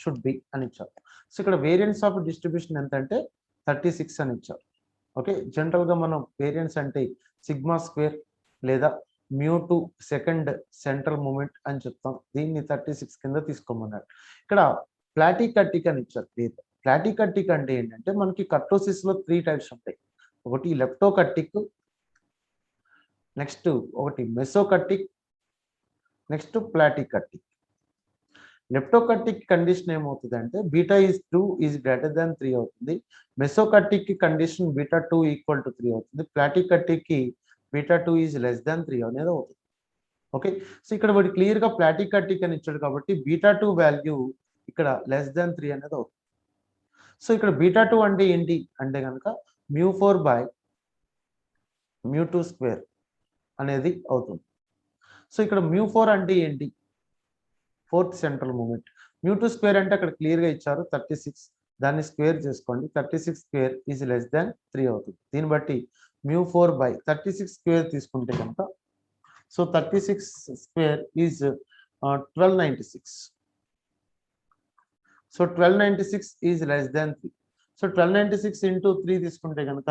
should be అని ఇచ్చారు. సో ఇక్కడ వేరియన్స్ ఆఫ్ డిస్ట్రిబ్యూషన్ ఎంత అంటే 36 అని ఇచ్చారు. ఓకే, జనరల్ గా మనం వేరియన్స్ అంటే సిగ్మా స్క్వేర్ లేదా μ2 సెకండ్ సెంట్రల్ మూమెంట్ అని చెప్తాం. దీన్ని 36 కింద తీసుకోమన్నారు. ఇక్కడ ప్లాటిక్ అని ఇచ్చారు. ప్లాటిక్ అంటే ఏంటంటే మనకి కర్టోసిస్ లో 3 టైప్స్ ఉంటాయి. ఒకటి లెప్టోకర్టిక్, నెక్స్ట్ ఒకటి మెసోకర్టిక్, నెక్స్ట్ ప్లాటికర్టిక్. లెప్టోకర్టిక్ కండిషన్ ఏమవుతుంది అంటే beta is 2 is greater than 3 అవుతుంది. మెసోకర్టిక్ కి కండిషన్ బీటా 2 ఈక్వల్ టు 3 అవుతుంది. ప్లాటికర్టిక్ కి బీటా 2 ఈజ్ లెస్ దాన్ 3 అనేది అవుతుంది. ఓకే, సో ఇక్కడ వాడు క్లియర్ గా ప్లాటికర్టిక్ అని ఇచ్చాడు కాబట్టి బీటా 2 వాల్యూ ఇక్కడ లెస్ దాన్ 3 అనేది అవుతుంది. సో ఇక్కడ బీటా 2 అంటే ఏంటి అంటే కనుక μ4/μ2 స్క్వేర్ అనేది అవుతుంది. సో ఇక్కడ μ4 అంటే ఏంటి? Fourth central moment. μ2 స్క్వేర్ అంటే అక్కడ క్లియర్ గా ఇచ్చారు 36. దాన్ని స్క్వేర్ చేసుకోండి. 36 స్క్వేర్ ఈజ్ లెస్ దాన్ 3 అవుతుంది. దీన్ని బట్టి μ4/36 స్క్వేర్ తీసుకుంటే కనుక so 36 square is 1296. So 1296 is less than 3. So 1296 into 3 తీసుకుంటే కనుక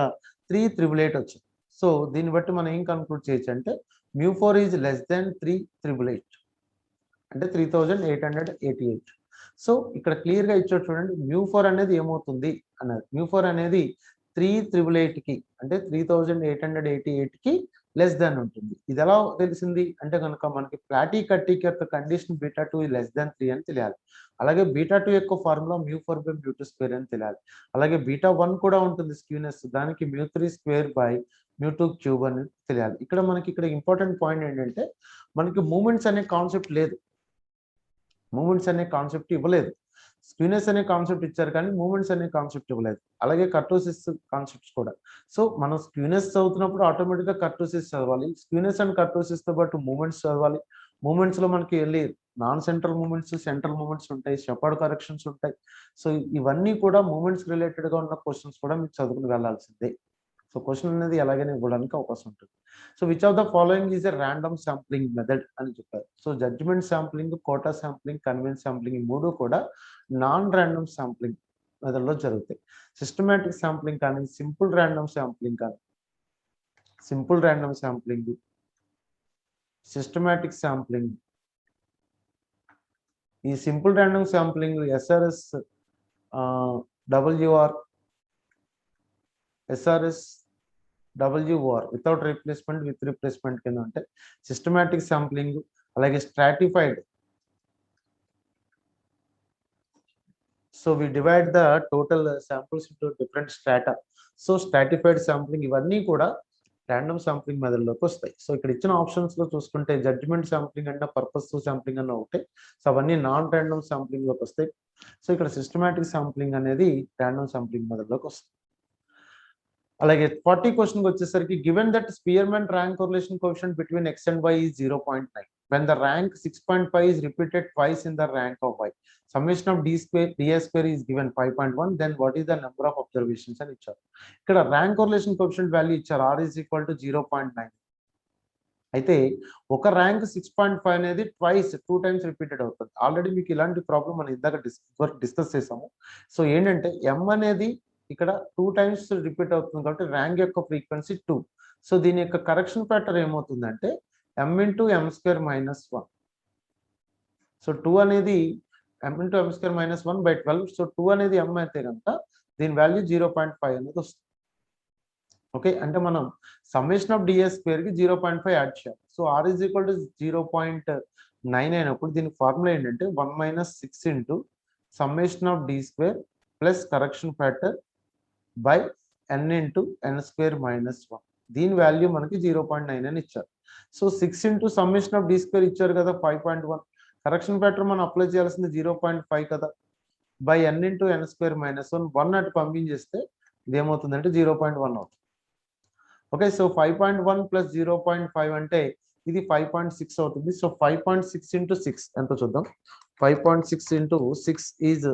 3888 వచ్చింది. సో దీన్ని బట్టి మనం ఏం కన్క్లూడ్ చేయొచ్చు అంటే μ4 ఈజ్ లెస్ దాన్ 3888 అంటే 3888. సో ఇక్కడ క్లియర్ గా ఇచ్చాడు చూడండి. μ4 అనేది ఏమవుతుంది అన్నది. μ4 అనేది 3888 కి అంటే 3888 కి లెస్ దాన్ ఉంటుంది. ఇది ఎలా తెలిసింది అంటే కనుక మనకి ప్లాటికర్టిక్ యొక్క కండిషన్ బీటా 2 లెస్ దాన్ 3 అని తెలియాలి. అలాగే బీటా 2 యొక్క ఫార్ములా μ4/μ2 స్క్వేర్ అని తెలియాలి. అలాగే బీటా 1 కూడా ఉంటుంది స్క్యూనెస్, దానికి μ3 స్క్వేర్ బై μ2 క్యూబ్ అని తెలియాలి. ఇక్కడ మనకి ఇంపార్టెంట్ పాయింట్ ఏంటంటే మనకి మూమెంట్స్ అనే కాన్సెప్ట్ లేదు. మూమెంట్స్ అనే కాన్సెప్ట్ ఇవ్వలేదు. స్క్యూనెస్ అనే కాన్సెప్ట్ ఇచ్చారు కానీ మూమెంట్స్ అనే కాన్సెప్ట్ ఇవ్వలేదు. అలాగే కర్టోసిస్ కాన్సెప్ట్స్ కూడా. సో మనం స్క్యూనెస్ చదువుతున్నప్పుడు ఆటోమేటిక్ గా కర్టోసిస్ చదవాలి. స్క్యూనెస్ అండ్ కర్టోసిస్ తో పాటు మూమెంట్స్ చదవాలి. మూమెంట్స్ లో మనకి వెళ్ళి non central moments, central moments ఉంటాయి, షెపర్డ్ కరెక్షన్స్ ఉంటాయి. సో ఇవన్నీ కూడా మూమెంట్స్ రిలేటెడ్ గా ఉన్న క్వశ్చన్స్ కూడా మీకు చదువుకుని వెళ్ళాల్సిందే. సో క్వశ్చన్ అనేది ఎలాగైనా ఇవ్వడానికి అవకాశం ఉంటుంది. So which of the following is a random sampling method అని చెప్పారు. So judgement sampling, quota sampling, convenience sampling ఈ మూడు కూడా నాన్ ర్యాండమ్ శాంప్లింగ్ మెథడ్ లో జరుగుతాయి. సిస్టమాటిక్ శాంప్లింగ్ కానీ, సింపుల్ ర్యాండమ్ శాంప్లింగ్ కానీ, సిస్టమాటిక్ శాంప్లింగ్. ఈ simple random sampling SRS WR without replacement, with replacement కింద ఉంటాయి. సిస్టమాటిక్ శాంప్లింగ్ అలాగే stratified. So we divide the total samples into different strata. So stratified sampling ఇవన్నీ కూడా random sampling మెథడ్లోకి వస్తాయి. So ఇక్కడ ఇచ్చిన ఆప్షన్స్ లో చూసుకుంటే జడ్జ్మెంట్ శాంప్లింగ్ అన్న, పర్పస్ శాంప్లింగ్ అన్న ఒకటే. సో అవన్నీ నాన్ ర్యాండమ్ శాంప్లింగ్ లోకి వస్తాయి. సో ఇక్కడ సిస్టమాటిక్ శాంప్లింగ్ అనేది ర్యాండమ్ శాంప్లింగ్ మెథడ్లోకి వస్తుంది. అలాగే 40 క్వశ్చన్ వచ్చేసరికి given that Spearman rank correlation coefficient between x and y is 0.9 when the rank 6.5 is repeated twice in the rank of y summation of d square is given 5.1 then what is the number of observations అని ఇచ్చారు. ఇక్కడ rank correlation coefficient value ఇచ్చారు r is equal to 0.9. అయితే ఒక rank 6.5 అనేది twice 2 times repeated అవుతుంది. Already మీకు ఇలాంటి ప్రాబ్లం మనం ఇందాక డిస్కస్ చేసాము. సో ఏంటంటే m అనేది ఇక్కడ 2 టైమ్స్ రిపీట్ అవుతుంది కాబట్టి ర్యాంక్ యొక్క ఫ్రీక్వెన్సీ 2. సో దీని యొక్క కరెక్షన్ ఫ్యాక్టర్ ఏమవుతుందంటే m into m square minus 1. So 2 అనేది m into m square minus 1 by 12. So 2 అనేది m అయితే కనుక దీని వాల్యూ 0.5 అనేది వస్తుంది. ఓకే, అంటే మనం సమ్మేషన్ ఆఫ్ డిఎస్ స్క్వేర్ కి 0.5 యాడ్ చేయాలి. So r is equal to 0.9 అయినప్పుడు దీని ఫార్ములా ఏంటంటే 1 minus 6 into summation of d square plus correction factor by n into n square minus 1. దీని వాల్యూ మనకి 0.9 అని ఇచ్చారు. So 6 into summation of d square ఇచ్చారు కదా 5.1. కరెక్షన్ ఫ్యాక్టర్ మనం అప్లై చేయాల్సింది 0.5 కదా, by n into n square minus 1. 1 అటు పంపించేస్తే ఇది ఏమవుతుందంటే 0.1 అవుతుంది. ఓకే, సో 5.1 ప్లస్ 0.5 అంటే ఇది 5.6 అవుతుంది. సో 5.6 ఇంటూ 6 ఎంత చూద్దాం. 5.6 ఇంటూ 6 ఈజ్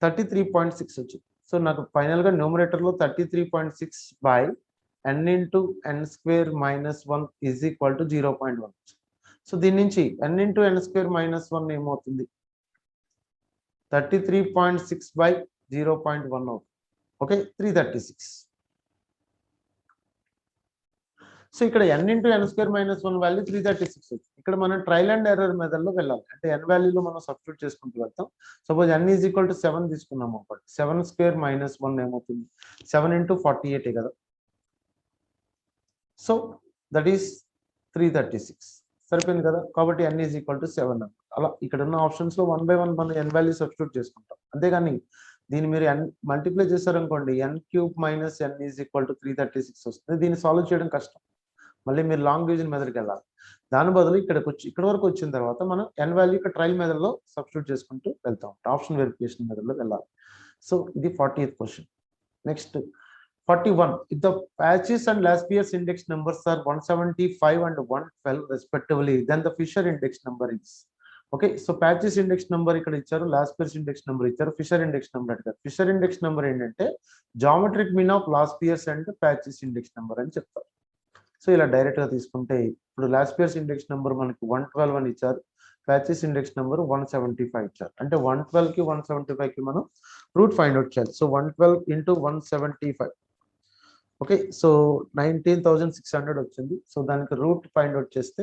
33.6 వచ్చింది. సో నాకు ఫైనల్ గా న్యూమరేటర్ లో 33.6 by n into n square minus 1 is equal to 0.1. So దీని నుంచి n into n square minus 1 ఏమవుతుంది 33.6 బై 0.1 అవుతుంది. ఓకే, 336. సో ఇక్కడ n into n square minus 1 value 336 వచ్చింది. ఇక్కడ మనం ట్రయల్ అండ్ ఎర్రర్ మెథడ్ లో వెళ్ళాలి. అంటే n వాల్యూలో మనం సబ్స్టిట్యూట్ చేసుకుంటూ వెళ్తాం. Suppose n is equal to 7 తీసుకున్నాం అప్పుడు 7 స్క్వేర్ మైనస్ 1 ఏమవుతుంది 7 ఇంటూ 48 కదా. సో దట్ ఈస్ 336 సరిపోయింది కదా. కాబట్టి n ఈజ్ ఈక్వల్ టు 7 అలా ఇక్కడ ఉన్న ఆప్షన్స్ లో 1 బై 1 మనం n వాల్యూ సబ్స్టిట్యూట్ చేసుకుంటాం. అంతేగాని దీన్ని మీరు n మల్టిప్లై చేశారనుకోండి n cube minus n is equal to 336 వస్తుంది. దీన్ని సాల్వ్ చేయడం కష్టం. మళ్ళీ మీరు లాంగ్ డివిజన్ మెథడ్కి వెళ్ళాలి. దాని బదులు ఇక్కడ వరకు వచ్చిన తర్వాత మనం n వాల్యూ ఇక్కడ ట్రయల్ మెథడ్ లో సబ్స్టిట్యూట్ చేసుకుంటూ వెళ్తాం. ఆప్షన్ వెరిఫికేషన్ మెథడ్ లో వెళ్ళాలి. సో ఇది 40th question. Next 41. If the Patches and Laspers index numbers are 175 and 112 respectively, then the Fisher index number is. Okay, so Paasche's index number ఇక్కడ ఇచ్చారు, Laspeyres index number ఇచ్చారు, Fisher index number అడిగారు. Fisher index number ఏంటంటే geometric mean of Laspeyres and Paasche's index number అని చెప్తారు. So ఇలా direct గా తీసుకుంటే ఇప్పుడు లాస్పియర్స్ ఇండెక్స్ నెంబర్ మనకి 112 అని ఇచ్చారు, ప్యాచెస్ ఇండెక్స్ నెంబర్ 175 ఇచ్చారు. అంటే 112 కి 175 కి మనం రూట్ ఫైండ్ అవుట్ చేయాలి. So 112 into 175. ఓకే, సో 19,600 వచ్చింది. సో దానికి రూట్ ఫైండ్ అవుట్ చేస్తే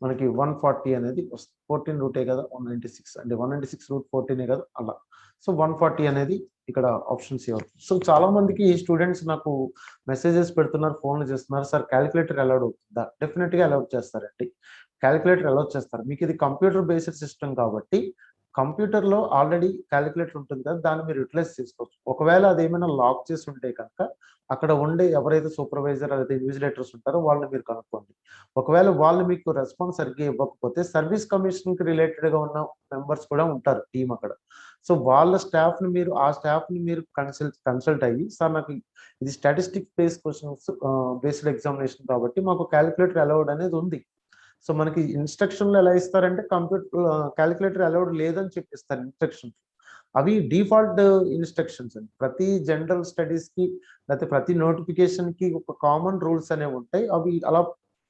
మనకి 140 అనేది వస్తుంది. 14 రూటే కదా 196, అంటే 196 రూట్ 14 కదా అలా. సో 140 అనేది ఇక్కడ ఆప్షన్ సి అవుతుంది. సో చాలా మందికి స్టూడెంట్స్ నాకు మెసేజెస్ పెడుతున్నారు, ఫోన్లు చేస్తున్నారు, సార్ క్యాలిక్యులేటర్ అలౌడ్ అవుతుందా? డెఫినెట్ గా అలౌడ్ చేస్తారండి. క్యాలిక్యులేటర్ అలౌడ్ చేస్తారు. మీకు ఇది కంప్యూటర్ బేస్డ్ సిస్టమ్ కాబట్టి కంప్యూటర్ లో ఆల్రెడీ క్యాలిక్యులేటర్ ఉంటుంది కదా, దాన్ని మీరు యూటిలైజ్ చేసుకోవచ్చు. ఒకవేళ అది ఏమైనా లాక్ చేసి ఉంటే కనుక అక్కడ ఉండే ఎవరైతే సూపర్వైజర్ లేదా ఇన్విజిలేటర్స్ ఉంటారో వాళ్ళని మీరు కనుక్కోండి. ఒకవేళ వాళ్ళు మీకు రెస్పాన్స్ సరిగ్గా ఇవ్వకపోతే సర్వీస్ కమిషన్ కి రిలేటెడ్ గా ఉన్న మెంబర్స్ కూడా ఉంటారు టీం అక్కడ. సో వాళ్ళ స్టాఫ్ ని మీరు కన్సల్ట్ అయ్యి, సార్ నాకు ఇది statistics based questions based examination కాబట్టి మాకు క్యాలిక్యులేటర్ అలౌడ్ అనేది ఉంది. సో మనకి ఇన్స్ట్రక్షన్లు ఎలా ఇస్తారంటే క్యాలిక్యులేటర్ అలౌడ్ లేదని చెప్పిస్తారు ఇన్స్ట్రక్షన్. అవి డిఫాల్ట్ ఇన్స్ట్రక్షన్స్ అండి. ప్రతి జనరల్ స్టడీస్ కి లేకపోతే ప్రతి నోటిఫికేషన్ కి ఒక కామన్ రూల్స్ అనేవి ఉంటాయి. అవి అలా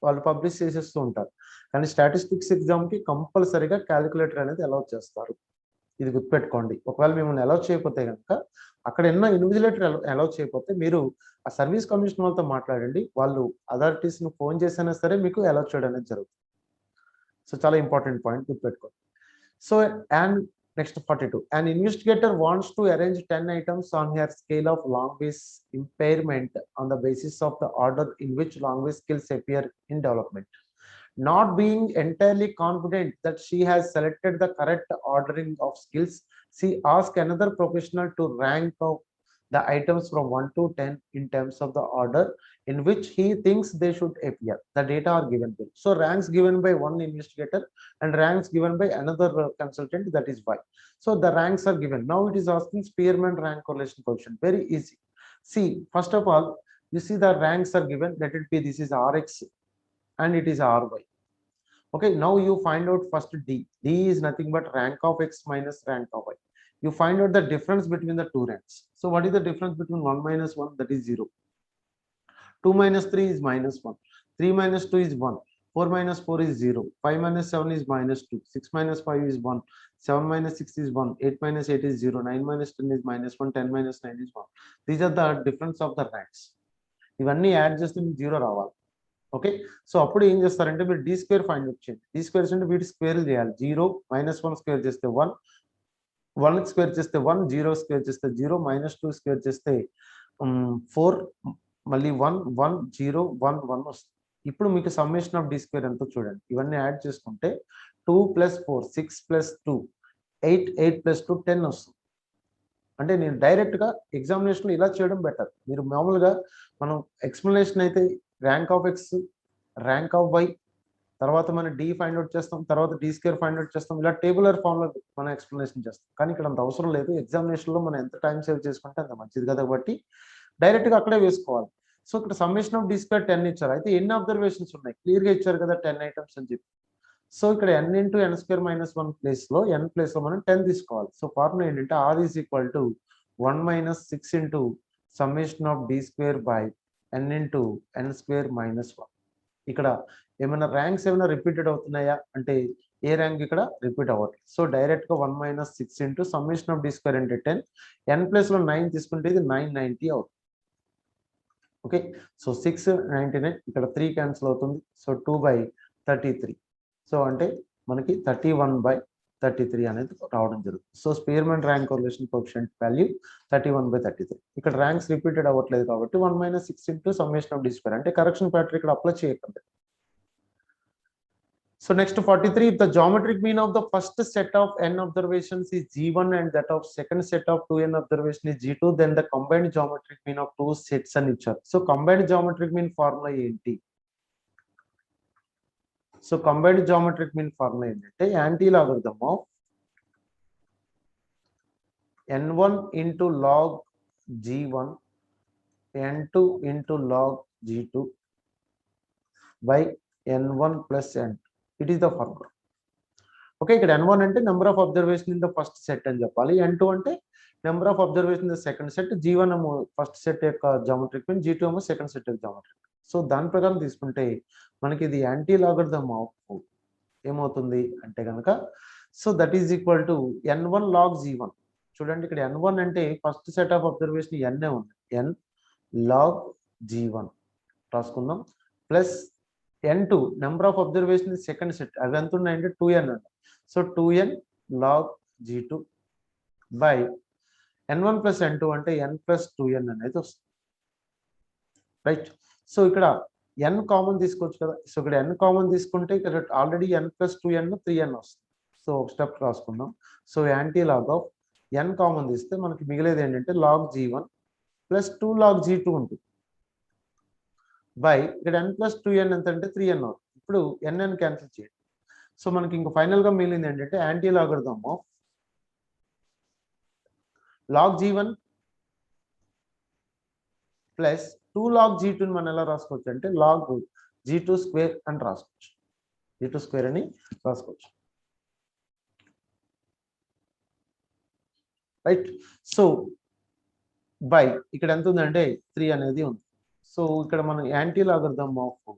వాళ్ళు పబ్లిష్ చేసేస్తూ ఉంటారు. కానీ స్టాటిస్టిక్స్ ఎగ్జామ్ కి కంపల్సరీగా క్యాలిక్యులేటర్ అనేది అలౌ చేస్తారు. ఇది గుర్తుపెట్టుకోండి. ఒకవేళ మిమ్మల్ని అలౌ చేయకపోతే కనుక అక్కడ ఉన్న ఇన్విజిలేటర్ అలౌ చేయకపోతే మీరు ఆ సర్వీస్ కమిషన్ వాళ్ళతో మాట్లాడండి. వాళ్ళు అథారిటీస్ ను ఫోన్ చేసినా సరే మీకు అలౌ చేయడం అనేది జరుగుతుంది. సో చాలా ఇంపార్టెంట్ పాయింట్ గుర్తుపెట్టుకోండి. So and next 42. An investigator wants to arrange 10 items on her scale of language impairment on the basis of the order in which language skills appear in development. Not being entirely confident that she has selected the correct ordering of skills, she asks another professional to rank the items from 1 to 10 in terms of the order in which he thinks they should appear. The data are given below. So ranks given by one investigator and ranks given by another consultant, that is Y. So the ranks are given. Now it is asking Spearman rank correlation coefficient. Very easy. See, first of all, you see the ranks are given. Let it be, this is Rx and it is Ry. Okay, now you find out first D. D is nothing but rank of X minus rank of Y. You find out the difference between the two ranks. So what is the difference between 1 minus 1? That is 0. 2 minus 3 is minus 1. 3 minus 2 is 1. 4 minus 4 is 0. 5 minus 7 is minus 2. 6 minus 5 is 1. 7 minus 6 is 1. 8 minus 8 is 0. 9 minus 10 is minus 1. 10 minus 9 is 1. These are the difference of the ranks. ఇవన్నీ add చేస్తే మీకు 0 రావాలి. Okay, so అప్పుడు ఏం చేస్తారంటే మీరు D square find out చేయండి. D square అంటే వీటి స్క్వేర్ చేయాలి. 0 మైనస్ 1 స్క్వేర్ చేస్తే 1, 1 స్క్వేర్ చేస్తే 1, 0 స్క్వేర్ చేస్తే 0, మైనస్ 2 స్క్వేర్ చేస్తే 4, మళ్ళీ 1, 1, 0, 1, 1 వస్తుంది. ఇప్పుడు మీకు సమ్మేషన్ ఆఫ్ డి స్క్వేర్ ఎంతో చూడండి. ఇవన్నీ యాడ్ చేసుకుంటే 2 + 4 6 + 2 8, 8 + 2 10 వస్తుంది. అంటే నేను డైరెక్ట్గా ఎగ్జామినేషన్లో ఇలా చేయడం బెటర్. మీరు మామూలుగా మనం ఎక్స్ప్లెనేషన్ అయితే rank of x, rank of y, తర్వాత మనం డి ఫైండ్ అవుట్ చేస్తాం, తర్వాత డి స్క్వేర్ ఫైండ్ అవుట్ చేస్తాం, ఇలా టేబులర్ ఫామ్లో మనం ఎక్స్ప్లెనేషన్ చేస్తాం. కానీ ఇక్కడ అంత అవసరం లేదు. ఎగ్జామినేషన్లో మనం ఎంత టైం సేవ్ చేసుకుంటే అంత మంచిది కదా, కాబట్టి డైరెక్ట్గా అక్కడే వేసుకోవాలి. సో ఇక్కడ సమ్మేషన్ ఆఫ్ డి స్క్వేర్ 10 ఇచ్చారు. అయితే ఎన్ని అబ్జర్వేషన్స్ ఉన్నాయి క్లియర్గా ఇచ్చారు కదా, 10 ఐటమ్స్ అని చెప్పి. సో ఇక్కడ n into n square minus 1 ప్లేస్లో n ప్లేస్లో మనం 10 తీసుకోవాలి. సో ఫార్ములా ఏంటంటే r is equal to 1 minus 6 into summation of d square by n into n square minus 1. ఇక్కడ ఏమైనా ర్యాంక్స్ ఏమైనా రిపీటెడ్ అవుతున్నాయా అంటే ఏ ర్యాంక్ ఇక్కడ రిపీట్ అవ్వట్లేదు. సో డైరెక్ట్గా 1 minus 6 into summation of d square అంటే 10, n ప్లేస్లో 9 తీసుకుంటే ఇది 990 అవుతుంది. ఓకే, సో 699, ఇక్కడ 3 క్యాన్సిల్ అవుతుంది. సో 2/33. సో అంటే మనకి 31/33 అనేది రావడం జరుగుతుంది. So Spearman rank correlation coefficient value 31/33. ఇక్కడ ర్యాంక్స్ రిపీటెడ్ అవ్వట్లేదు కాబట్టి 1 minus 6 into summation of d square అంటే కరెక్షన్ ఫ్యాక్టర్ ఇక్కడ అప్లై చేయకండి. So next 43, if the geometric mean of the first set of n observations is G1 and that of second set of 2n observation is G2, then the combined geometric mean of two sets and each other. So combined geometric mean formula ఏంటి? So combined geometric mean formula ఏంటంటే anti-logarithm of n1 into log G1 n2 into log G2 by n1 plus n2. It is the formula. Okay, ఇక్కడ n1 అంటే number of observation in the first set అని చెప్పాలి. n2 అంటే number of observation in the second set. G1 ఏమో first set యొక్క geometric mean, G2 ఏమో second set యొక్క geometric. So దాని ప్రకారం తీసుకుంటే మనకి ఇది యాంటీ లాగరిథమ్ ఆఫ్ ఏమవుతుంది అంటే కనుక, so that is equal to n1 log G1. చూడండి ఇక్కడ n1 అంటే first set of observation n ఉంది, n log G1 రాసుకుందాం, plus n2 number of observation second set, అవి ఎంత ఉన్నాయంటే 2n అండి. So 2n log G2 by n1 plus n2 అంటే n ప్లస్ 2n అనేది వస్తుంది. రైట్, సో ఇక్కడ n కామన్ తీసుకోవచ్చు కదా. సో ఇక్కడ n కామన్ తీసుకుంటే ఇక్కడ already n plus 2n 3n వస్తుంది. సో ఒక స్టెప్ రాసుకుందాం. So anti log of n common తీస్తే మనకి మిగిలేది ఏంటంటే log G1 plus 2 log G2 ఉంటుంది బై ఇక్కడ n ప్లస్ 2n ఎంత అంటే 3n అవుతుంది. ఇప్పుడు nn క్యాన్సిల్ చేయండి. సో మనకి ఇంకా ఫైనల్ గా మిగిలింది ఏంటంటే anti logarithm of log G1 plus 2 log G2 మనం ఎలా రాసుకోవచ్చు అంటే log G2 స్క్వేర్ అని రాసుకోవచ్చు. G2 స్క్వేర్ అని రాసుకోవచ్చు. రైట్, సో బై ఇక్కడ ఎంత ఉందంటే 3 అనేది ఉంది. సో ఇక్కడ మనం anti logarithm of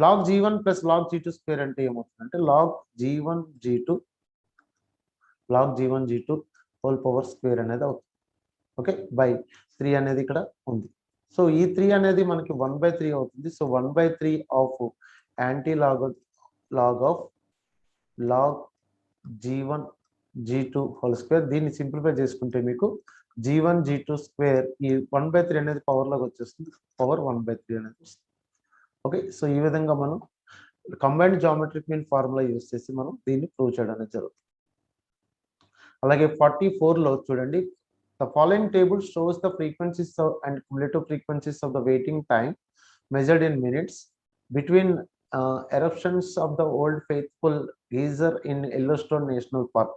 log G1 plus log G2 square అంటే ఏమవుతుందంటే log G1 G2 whole power square అనేది అవుతుంది. ఓకే, బై 3 అనేది ఇక్కడ ఉంది. సో ఈ 3 అనేది మనకి 1/3 అవుతుంది. So 1/3 of anti log of log G1 G2 whole square. దీన్ని సింప్లిఫై చేసుకుంటే మీకు G1 G2 స్క్వేర్ ఈ 1/3 అనేది పవర్ లాగా వచ్చేస్తుంది, పవర్ 1/3 అనేది వస్తుంది. ఓకే, సో ఈ విధంగా మనం combined geometric mean formula use చేసి మనం దీన్ని ప్రూవ్ చేయడం అనేది జరుగుతుంది. అలాగే 44లో చూడండి, The following table shows the frequencies and cumulative frequencies of the waiting time measured in minutes between eruptions of the Old Faithful geyser in Yellowstone National Park.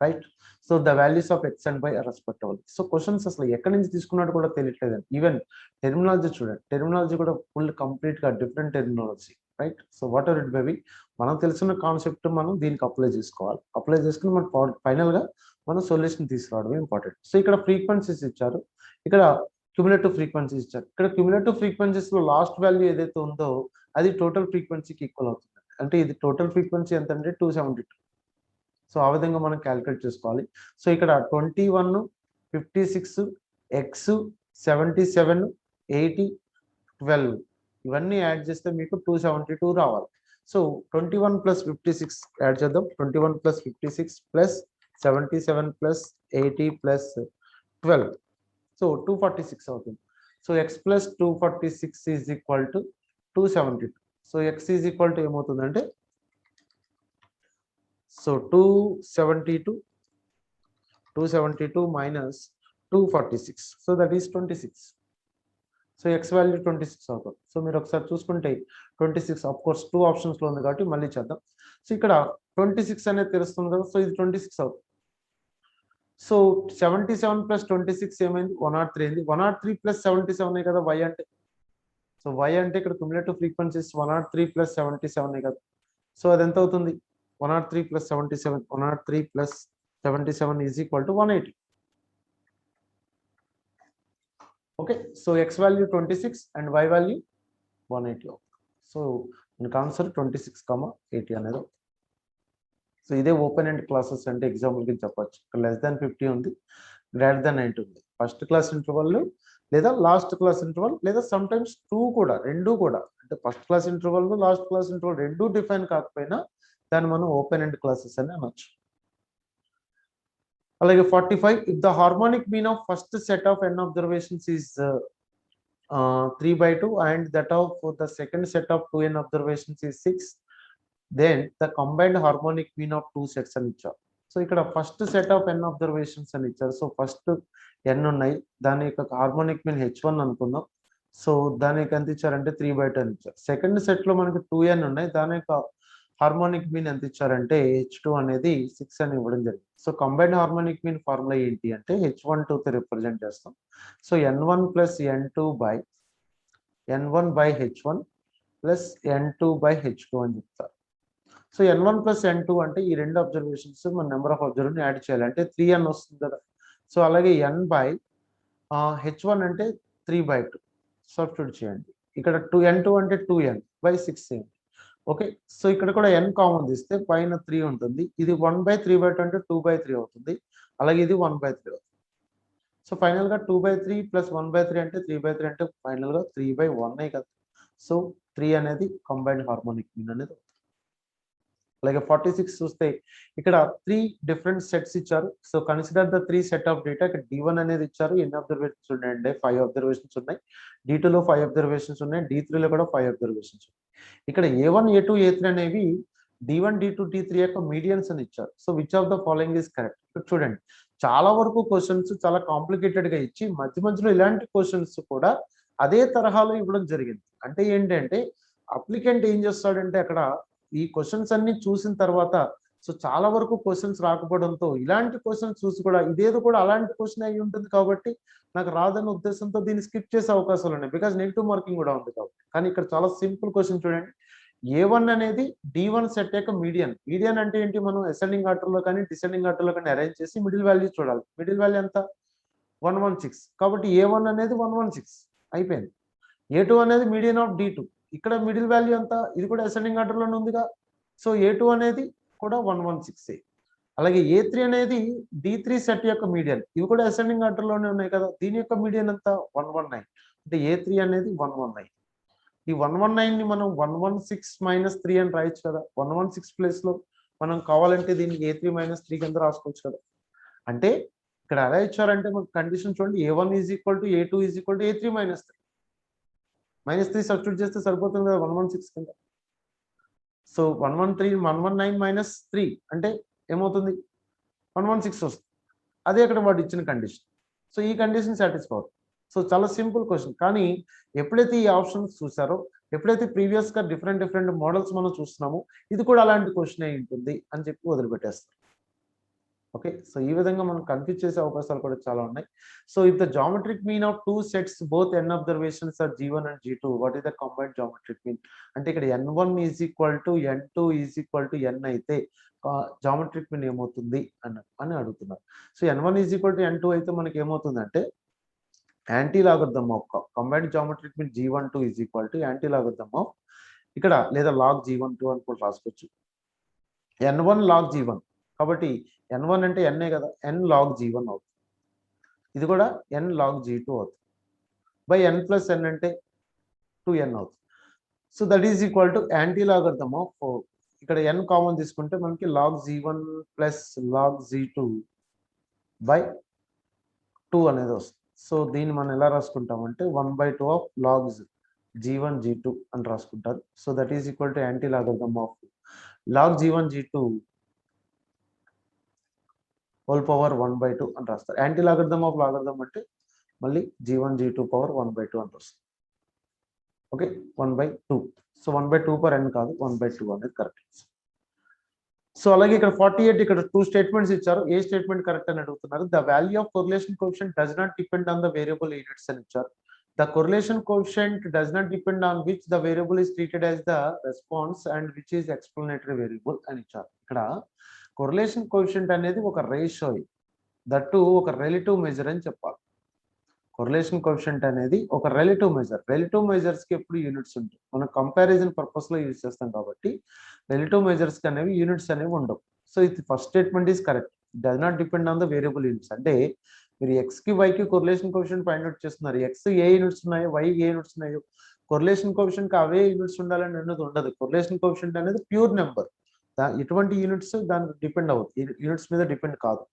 Right. So the values of x and y are respectable. So questions అసలు ఎక్కడి నుంచి తీసుకున్నట్టు కూడా తెలియట్లేదు. Even terminology చూడండి, terminology కూడా full complete గా different terminology, right. So whatever it may be, మనం తెలిసిన కాన్సెప్ట్ మనం దీనికి అప్లై చేసుకోవాలి. అప్లై చేసుకుని మనం ఫైనల్ గా మనం సొల్యూషన్ తీసుకురావడం ఇంపార్టెంట్. సో ఇక్కడ ఫ్రీక్వెన్సీస్ ఇచ్చారు, ఇక్కడ క్యుములేటివ్ ఫ్రీక్వెన్సీస్ ఇచ్చారు. ఇక్కడ క్యుములేటివ్ ఫ్రీక్వెన్సీస్ లో లాస్ట్ వాల్యూ ఏదైతే ఉందో అది టోటల్ ఫ్రీక్వెన్సీకి ఈక్వల్ అవుతుంది. అంటే ఇది టోటల్ ఫ్రీక్వెన్సీ ఎంత అంటే 272. సో ఆ విధంగా మనం క్యాలిక్యులేట్ చేసుకోవాలి. సో ఇక్కడ 21, 56, ఎక్స్, 77, 80, 12 ఇవన్నీ యాడ్ చేస్తే మీకు 272 రావాలి. సో 21 + 56 యాడ్ చేద్దాం. 21 + 56 + 77 + 80 + 12, సో 246 అవుతుంది. So X + 246 is equal to 272. So X is equal to ఏమవుతుందంటే, so 272 minus 246, so that is 26. So x value 26 అవుతుంది. సో మీరు ఒకసారి చూసుకుంటే 26, ఆఫ్ కోర్స్ 2 ఆప్షన్స్ లో ఉంది కాబట్టి మళ్ళీ చేద్దాం. సో ఇక్కడ 26 అనేది తెలుస్తుంది కదా, సో ఇది 26 అవుతుంది. సో 77 + 26 ఏమైంది, 103 అయింది. 103 + 77 కదా వై అంటే. సో వై అంటే ఇక్కడ క్యుములేటివ్ ఫ్రీక్వెన్సీస్ 103 + 77 కదా. సో అది ఎంత అవుతుంది, 103 + 77, 103 + 77 is equal to 180. Okay. So x value 26 and y value 180. So మనకు ఆన్సర్ 26,80 అనేది. సో ఇదే ఓపెన్ ఎండ్ క్లాసెస్ అంటే ఎగ్జాంపుల్ కి చెప్పొచ్చు. <50 ఉంది, <90 ఉంది. ఫస్ట్ క్లాస్ ఇంటర్వల్ లేదా లాస్ట్ క్లాస్ ఇంటర్వల్ లేదా సమ్ టైమ్స్ 2 కూడా, రెండు కూడా, అంటే first class interval last class interval రెండు డిఫైన్ కాకపోయినా దాన్ని మనం ఓపెన్ ఎండ్ క్లాసెస్ అని అనొచ్చు. అలాగే 45, if the harmonic mean of first set of n observations is 3/2 and that of the second set of 2n observations is 6, then the combined harmonic mean of 2 sets అని ఇచ్చారు. So ఇక్కడ first set of n observations అని ఇచ్చారు. So first n ఉన్నాయి, దాని యొక్క harmonic mean h1 అనుకుందాం. So దాని యొక్క ఎంత ఇచ్చారంటే 3/2 అని ఇచ్చారు. సెకండ్ సెట్ లో మనకి 2n ఉన్నాయి, దాని యొక్క హార్మోనిక్ మీన్ ఎంత ఇచ్చారంటే h2 అనేది 6 అని ఇవ్వడం జరిగింది. So combined harmonic mean formula ఏంటి అంటే h12 తో రిప్రజెంట్ చేస్తాం. సో n1 + n2/h1 + n2/h2 అని చెప్తారు. సో n1 + n2 అంటే ఈ రెండు అబ్జర్వేషన్స్ మన నెంబర్ ఆఫ్ అబ్జర్వేషన్ యాడ్ చేయాలి, అంటే 3n వస్తుంది కదా. సో అలాగే n/h1 అంటే 3/2 సబ్స్టిట్యూట్ చేయండి. ఇక్కడ n2 అంటే 2n/6 చేయండి. ఓకే. సో ఇక్కడ కూడా n కామన్ తీస్తే పైన 3 ఉంటుంది. ఇది 1/3/2 అంటే 2/3 అవుతుంది. అలాగే ఇది 1/3 అవుతుంది. సో ఫైనల్ గా 2/3 + 1/3 అంటే 3/3 అంటే ఫైనల్ గా 3/1 కదా. సో 3 అనేది కంబైన్డ్ హార్మోనిక్ మీన్ అనేది. అలాగే 46 చూస్తే ఇక్కడ 3 డిఫరెంట్ సెట్స్ ఇచ్చారు. So consider the 3 set of data. ఇక్కడ D1 అనేది ఇచ్చారు, ఎన్ని అబ్జర్వేషన్స్ ఉన్నాయండి, 5 అబ్జర్వేషన్స్ ఉన్నాయి. D2 లో 5 అబ్జర్వేషన్స్ ఉన్నాయి, D3 లో కూడా 5 అబ్జర్వేషన్స్ ఉన్నాయి. ఇక్కడ A1, A2, A3 అనేవి D1, D2, D3 యొక్క మీడియన్స్ అని ఇచ్చారు. So which of the following is correct. ఇక్కడ చూడండి, చాలా వరకు క్వశ్చన్స్ చాలా కాంప్లికేటెడ్ గా ఇచ్చి మధ్య మధ్యలో ఇలాంటి క్వశ్చన్స్ కూడా అదే తరహాలో ఇవ్వడం జరిగింది. అంటే ఏంటంటే అప్లికెంట్ ఏం చేస్తాడంటే అక్కడ ఈ క్వశ్చన్స్ అన్ని చూసిన తర్వాత సో చాలా వరకు క్వశ్చన్స్ రాకపోవడంతో ఇలాంటి క్వశ్చన్స్ చూసి కూడా ఇదేదో కూడా అలాంటి క్వశ్చన్ అయి ఉంటుంది కాబట్టి నాకు రాదన్న ఉద్దేశంతో దీన్ని స్కిప్ చేసే అవకాశాలు ఉన్నాయి, బికాస్ నెగిటివ్ మార్కింగ్ కూడా ఉంది కాబట్టి. కానీ ఇక్కడ చాలా సింపుల్ క్వశ్చన్ చూడండి. A1 అనేది D1 సెట్ యొక్క మీడియన్. మీడియన్ అంటే ఏంటి, మనం అసెండింగ్ ఆర్డర్ లో కానీ డిసెండింగ్ ఆర్డర్ లో కానీ అరేంజ్ చేసి మిడిల్ వాల్యూ చూడాలి. మిడిల్ వాల్యూ ఎంత, 116. కాబట్టి A1 అనేది 116 అయిపోయింది. A2 అనేది మీడియన్ ఆఫ్ D2. ఇక్కడ మిడిల్ వాల్యూ ఎంత, ఇది కూడా అసెండింగ్ ఆర్డర్ లోనే ఉందిగా. సో A2 అనేది కూడా 116. అలాగే A3 అనేది D3 సెట్ యొక్క మీడియన్. ఇవి కూడా అసెండింగ్ ఆర్డర్ లోనే ఉన్నాయి కదా. దీని యొక్క మీడియన్ ఎంత, 119. అంటే A3 అనేది 119. ఈ 119 ని మనం 116 - 3 అని రాయొచ్చు కదా. 116 ప్లేస్ లో మనం కావాలంటే దీన్ని A3 - 3 కింద రాసుకోవచ్చు కదా. అంటే ఇక్కడ ఎలా ఇచ్చారంటే మనకు కండిషన్ చూడండి, A1 = A2 = A3 - 3. -3 సబ్స్టిట్యూట్ చేస్తే సరిపోతుంది కదా 116 కింద. సో 119 - 3 అంటే ఏమవుతుంది, 116 వస్తుంది. అదే అక్కడ వాడు ఇచ్చిన కండిషన్. సో ఈ కండిషన్ సాటిస్ఫై అవుతుంది. సో చాలా సింపుల్ క్వశ్చన్. కానీ ఎప్పుడైతే ఈ ఆప్షన్స్ చూసారో, ఎప్పుడైతే ప్రీవియస్‌గా డిఫరెంట్ మోడల్స్ మనం చూస్తున్నామో, ఇది కూడా అలాంటి క్వశ్చన్ అయి ఉంటుంది అని చెప్పి వదిలిపెట్టేస్తారు. ఓకే. సో ఈ విధంగా మనం కన్‌ఫ్యూజ్ చేసే అవకాశాలు కూడా చాలా ఉన్నాయి. So if the geometric mean of 2 sets both n observations are G1 and G2, what is the combined geometric mean? అంటే ఇక్కడ n1 is equal to n2 is equal to n అయితే జామెట్రిక్ మీన్ ఏమవుతుంది అని అడుగుతున్నారు. So n1 is equal to n2 అయితే మనకి ఏమవుతుందంటే anti logarithm of combined geometric mean G12 is equal to anti logarithm of ఇక్కడ లేదా లాగ్ G12 అని కూడా రాసుకోవచ్చు. n1 లాగ్ G1 కాబట్టి n1 అంటే n కదా, n log G1 అవుతుంది. ఇది కూడా n log G2 అవుతుంది. బై n ప్లస్ n అంటే 2n అవుతుంది. So that is equal to anti logarithm of ఇక్కడ n కామన్ తీసుకుంటే మనకి log G1 plus log G2 by 2 అనేది వస్తుంది. సో దీన్ని మనం ఎలా రాసుకుంటామంటే 1/2 ఆఫ్ లాగ్స్ G1 G2 అని రాసుకుంటారు. So that is equal to anti logarithm of log G1 G2 whole power 1/2 అని రాస్తారు. యాంటీ లాగరిథమ్ ఆఫ్ లాగరిథమ్ అంటే మళ్ళీ G1 G2 పవర్ 1/2 అని వస్తుంది. ఓకే 1/2. సో 1/2 పర్ n కాదు 1/2 అనేది కరెక్ట్. సో అలాగే ఇక్కడ 48 ఇక్కడ 2 స్టేట్మెంట్స్ ఇచ్చారు. ఏ స్టేట్మెంట్ కరెక్ట్ అని అడుగుతున్నారు. The value of correlation coefficient does not depend on the variable units అని ఇచ్చారు. The correlation coefficient does not depend on which the variable is treated as the response and which is explanatory variable అని ఇచ్చారు. ఇక్కడ correlation coefficient అనేది ఒక ratio, that ఒక relative measure అని చెప్పాలి. కొరిలేషన్ కోఎఫిషియంట్ అనేది ఒక రిలేటివ్ మెజర్. రిలేటివ్ మెజర్స్ కి ఎప్పుడు యూనిట్స్ ఉంటాయి. మనం కంపారిజన్ పర్పస్ లో యూజ్ చేస్తాం కాబట్టి రిలేటివ్ మెజర్స్ కి అనేవి యూనిట్స్ అనేవి ఉండవు. సో ఇది first statement is correct. Does not depend on the variable units. అంటే మీరు ఎక్స్ కి వై కి కొరిలేషన్ కోఎఫిషియంట్ ఫైండ్ అవుట్ చేస్తున్నారు. ఎక్స్ ఏ యూనిట్స్ ఉన్నాయో, వై ఏ యూనిట్స్ ఉన్నాయో, కొరిలేషన్ కోఎఫిషియంట్ కి అవే యూనిట్స్ ఉండాలని అనేది ఉండదు. కొరిలేషన్ కోఎఫిషియంట్ అనేది ప్యూర్ నెంబర్. ఎటువంటి యూనిట్స్ దానికి డిపెండ్ అవ్వదు, యూనిట్స్ మీద డిపెండ్ కాదు.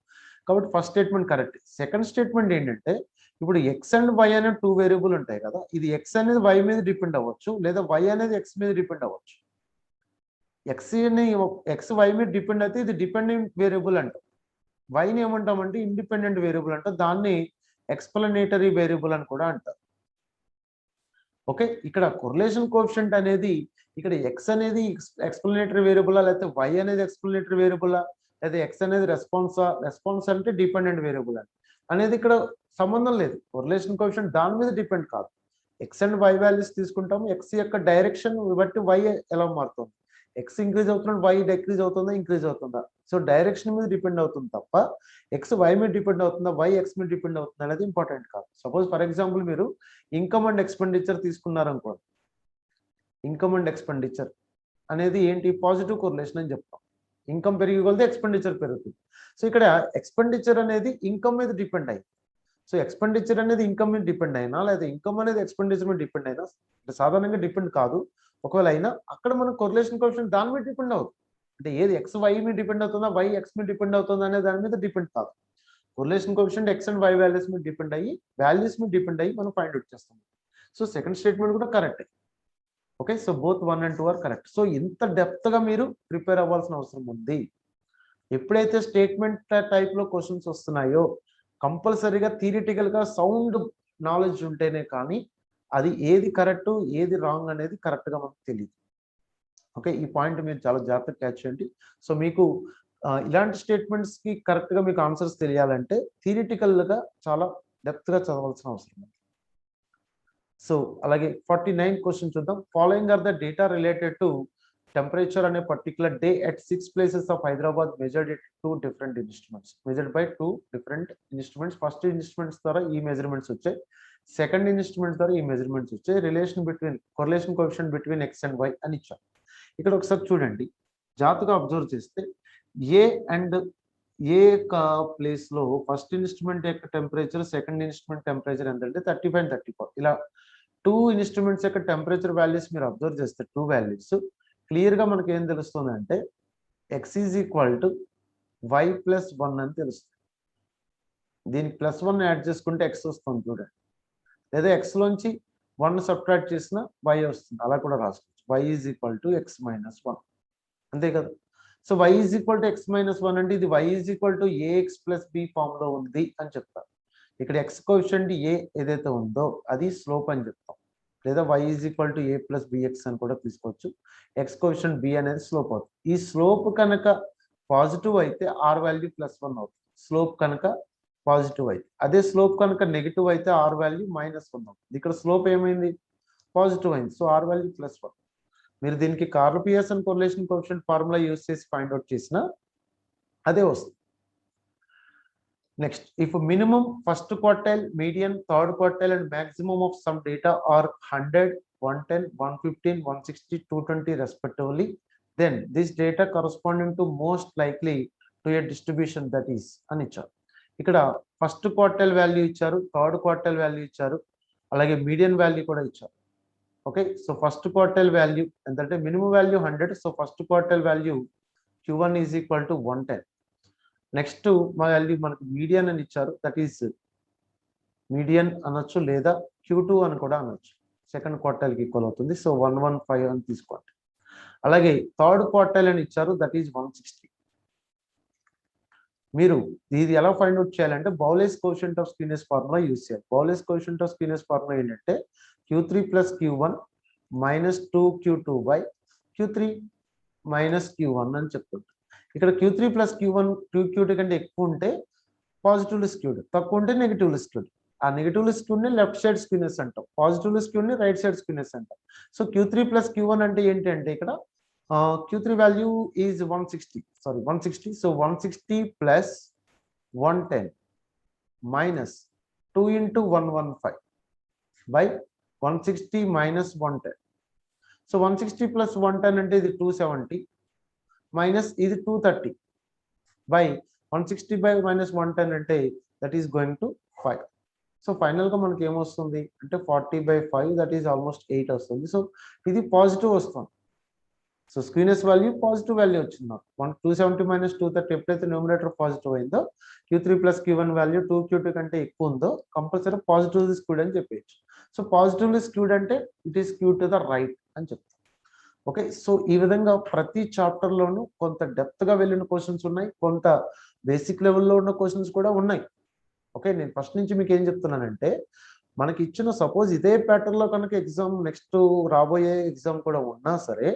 కాబట్టి first statement correct. Second statement ఏంటంటే ఇప్పుడు ఎక్స్ అండ్ వై అనే 2 వేరియబుల్ ఉంటాయి కదా. ఇది ఎక్స్ అనేది వై మీద డిపెండ్ అవ్వచ్చు, లేదా వై అనేది ఎక్స్ మీద డిపెండ్ అవ్వచ్చు. ఎక్స్ వై మీద డిపెండ్ అయితే ఇది డిపెండెంట్ వేరియబుల్ అంటాం. వైని ఏమంటామంటే ఇండిపెండెంట్ వేరియబుల్ అంటాం. దాన్ని ఎక్స్ప్లనేటరీ వేరియబుల్ అని కూడా అంటారు. ఓకే ఇక్కడ కొరిలేషన్ కోఎఫిషియంట్ అనేది ఇక్కడ ఎక్స్ అనేది ఎక్స్ప్లనేటరీ వేరియబులా, లేకపోతే వై అనేది ఎక్స్ప్లనేటరీ వేరియబులా, లేదా ఎక్స్ అనేది రెస్పాన్స్ అంటే డిపెండెంట్ వేరియబుల్ అనేది ఇక్కడ సంబంధం లేదు. కొరిలేషన్ కోఎఫిషియంట్ దాని మీద డిపెండ్ కాదు. ఎక్స్ అండ్ వై వాల్యూస్ తీసుకుంటాము. ఎక్స్ యొక్క డైరెక్షన్ బట్టి వై ఎలా మారుతుంది. ఎక్స్ ఇంక్రీజ్ అవుతున్నప్పుడు వై డిక్రీజ్ అవుతుందా, ఇంక్రీజ్ అవుతుందా. సో డైరెక్షన్ మీద డిపెండ్ అవుతుంది తప్ప ఎక్స్ వై మీద డిపెండ్ అవుతుందా, వై ఎక్స్ మీద డిపెండ్ అవుతుందా అనేది ఇంపార్టెంట్ కాదు. సపోజ్ ఫర్ ఎగ్జాంపుల్ మీరు ఇన్కమ్ అండ్ ఎక్స్పెండిచర్ తీసుకున్నారనుకోండి. ఇన్కమ్ అండ్ ఎక్స్పెండిచర్ అనేది ఏంటి, పాజిటివ్ కొరిలేషన్ అని చెప్తాం. ఇన్కమ్ పెరిగి కొలితే ఎక్స్పెండిచర్ పెరుగుతుంది. సో ఇక్కడ ఎక్స్పెండిచర్ అనేది ఇన్కమ్ మీద డిపెండ్ అయ్యింది. సో ఎక్స్పెండిచర్ అనేది ఇన్కమ్ మీద డిపెండ్ అయినా, లేదా ఇన్కమ్ అనేది ఎక్స్పెండిచర్ మీద డిపెండ్ అయినా, సాధారణంగా డిపెండ్ కాదు. ఒకవేళ అయినా అక్కడ మనం కొరిలేషన్ కోఎఫిషియంట్ దాని మీద డిపెండ్ అవుతుంది. అంటే ఏది ఎక్స్ వై మీద డిపెండ్ అవుతుందా, వై ఎక్స్ మీద డిపెండ్ అవుతుందా అనే దాని మీద డిపెండ్ కాదు. Correlation coefficient x and y values మీద డిపెండ్ అయ్యి మనం ఫైండ్ అవుట్ చేస్తాం. సో సెకండ్ స్టేట్మెంట్ కూడా correct. Okay so both 1 and 2 are correct. So ఇంత డెప్త్ గా మీరు ప్రిపేర్ అవ్వాల్సిన అవసరం ఉంది. ఎప్పుడైతే స్టేట్మెంట్ టైప్ లో క్వశ్చన్స్ వస్తున్నాయో కంపల్సరీగా థియరిటికల్ గా సౌండ్ నాలెడ్జ్ ఉంటేనే కానీ అది ఏది కరెక్ట్ ఏది రాంగ్ అనేది కరెక్ట్ గా మనకు తెలియదు. ఓకే ఈ పాయింట్ మీరు చాలా జాగ్రత్తగా క్యాచ్ చేయండి. సో మీకు ఇలాంటి స్టేట్మెంట్స్ కి కరెక్ట్ గా మీకు ఆన్సర్స్ తెలియాలంటే థియరిటికల్ గా చాలా డెప్త్ గా చదవాల్సిన అవసరం ఉంది. సో అలాగే 49 క్వశ్చన్ చూద్దాం. Following are the data related to temperature అనే particular day at 6 places of Hyderabad measured at 2 different instruments. Measured by 2 different instruments. First instruments ద్వారా ఈ మెజర్మెంట్స్ వచ్చాయి, సెకండ్ ఇన్స్ట్రుమెంట్ ద్వారా ఈ మెజర్మెంట్స్ వచ్చాయి. Correlation coefficient between x and y అని ఇచ్చాం. ఇక్కడ ఒకసారి చూడండి, జాగ్రత్తగా అబ్జర్వ్ చేస్తే ఏ అండ్ ఏ యొక్క ప్లేస్ లో ఫస్ట్ ఇన్స్ట్రుమెంట్ యొక్క టెంపరేచర్, సెకండ్ ఇన్స్ట్రుమెంట్ టెంపరేచర్ ఎంత అంటే 35 and 34. ఇలా 2 ఇన్స్ట్రుమెంట్స్ యొక్క టెంపరేచర్ వాల్యూస్ మీరు అబ్జర్వ్ చేస్తే 2 వాల్యూస్ క్లియర్ గా మనకి ఏం తెలుస్తుంది అంటే x is equal to y plus 1 అని తెలుస్తుంది. దీనికి +1 యాడ్ చేసుకుంటే ఎక్స్ వస్తుంది చూడండి, లేదా ఎక్స్ లోంచి 1 సబ్ట్రాక్ట్ చేసిన వై వస్తుంది. అలా కూడా రాసుకోవచ్చు. Y is equal to x minus 1 అంతే కదా. So y is equal to x minus 1 అంటే ఇది y is equal to a x plus b form లో ఉంది అని చెప్తారు. ఇక్కడ ఎక్స్ కోఎఫిషియంట్ ఏ ఏదైతే ఉందో అది స్లోప్ అని చెప్తాం, లేదా y is equal to a plus b x అని కూడా తీసుకోవచ్చు. ఎక్స్ కోఎఫిషియంట్ బి అనేది స్లోప్ అవుతుంది. ఈ స్లోప్ కనుక పాజిటివ్ అయితే ఆర్ వాల్యూ +1 అవుతుంది. స్లోప్ కనుక పాజిటివ్ అయితే, అదే స్లోప్ కనుక నెగిటివ్ అయితే ఆర్ వాల్యూ -1 అవుతుంది. ఇక్కడ స్లోప్ ఏమైంది, పాజిటివ్ అయింది, సో ఆర్ వాల్యూ +1. మీరు దీనికి Karl Pearson correlation coefficient formula use చేసి ఫైండ్ అవుట్ చేసినా అదే వస్తుంది. Next, if minimum first quartile, median third quartile and maximum of some data are 100, 110, 115, 160, 220 respectively, then this data corresponding to most likely to a distribution that is అని ఇచ్చారు. ఇక్కడ first quartile value ఇచ్చారు, third quartile value ఇచ్చారు, అలాగే median value కూడా ఇచ్చారు. Okay, so first quartile value ఎంతంటే minimum value 100, so first quartile value Q1 is equal to 110. Next value మనకు మీడియన్ అని ఇచ్చారు, దట్ ఈస్ మీడియన్ అనొచ్చు లేదా Q2 అని కూడా అనొచ్చు, సెకండ్ క్వార్టైల్కి ఈక్వల్ అవుతుంది, సో 115 అని తీసుకోండి. అలాగే థర్డ్ క్వార్టైల్ అని ఇచ్చారు, దట్ ఈస్ 160. మీరు ఇది ఎలా ఫైండ్ అవుట్ చేయాలంటే Bowley's coefficient of skewness formula use చేయాలి. Bowley's coefficient of skewness formula ఏంటంటే Q3 + Q1 - 2Q2 / Q3 - Q1 అని చెప్తుంది. ఇక్కడ Q3 + Q1 2Q2 కంటే ఎక్కువ ఉంటే పాజిటివ్లీ స్క్యూడ్, తక్కువ ఉంటే నెగిటివ్లీ స్క్యూడ్. ఆ నెగిటివ్లీ స్క్యూడ్ని లెఫ్ట్ సైడ్ స్క్యూనెస్ అంటాం, పాజిటివ్లీ స్క్యూడ్ని రైట్ సైడ్ స్క్యూనెస్ అంటాం. సో Q3 + Q1 అంటే ఏంటి అంటే ఇక్కడ Q3 value is 160. So 160 + 110 - 2 × 115 / 160 - 110. So 160 + 110 అంటే ఇది 270 మైనస్ ఇది 230 160 / -110 అంటే that is going to 5. So ఫైనల్గా మనకి ఏమొస్తుంది అంటే 40/5, దట్ ఈస్ ఆల్మోస్ట్ 8 వస్తుంది. సో ఇది పాజిటివ్ వస్తుంది. So skewness value positive value వచ్చింది నాకు. 270 - 230 ఎప్పుడైతే న్యూమరేటర్ పాజిటివ్ అయిందో Q3 + Q1 వాల్యూ 2Q2 కంటే ఎక్కువ ఉందో కంపల్సరీ పాజిటివ్లీ స్క్యూడ్ అని చెప్పేయచ్చు. సో పాజిటివ్లీ స్క్యూడ్ అంటే it is skewed to the right అని చెప్తాం. ఓకే, సో ఈ విధంగా ప్రతి చాప్టర్లోనూ కొంత డెప్త్గా వెళ్ళిన క్వశ్చన్స్ ఉన్నాయి, కొంత బేసిక్ లెవెల్లో ఉన్న క్వశ్చన్స్ కూడా ఉన్నాయి. ఓకే, నేను ఫస్ట్ నుంచి మీకు ఏం చెప్తున్నానంటే మనకి ఇచ్చిన సపోజ్ ఇదే ప్యాటర్న్లో కనుక ఎగ్జామ్ నెక్స్ట్ రాబోయే ఎగ్జామ్ కూడా ఉన్నా సరే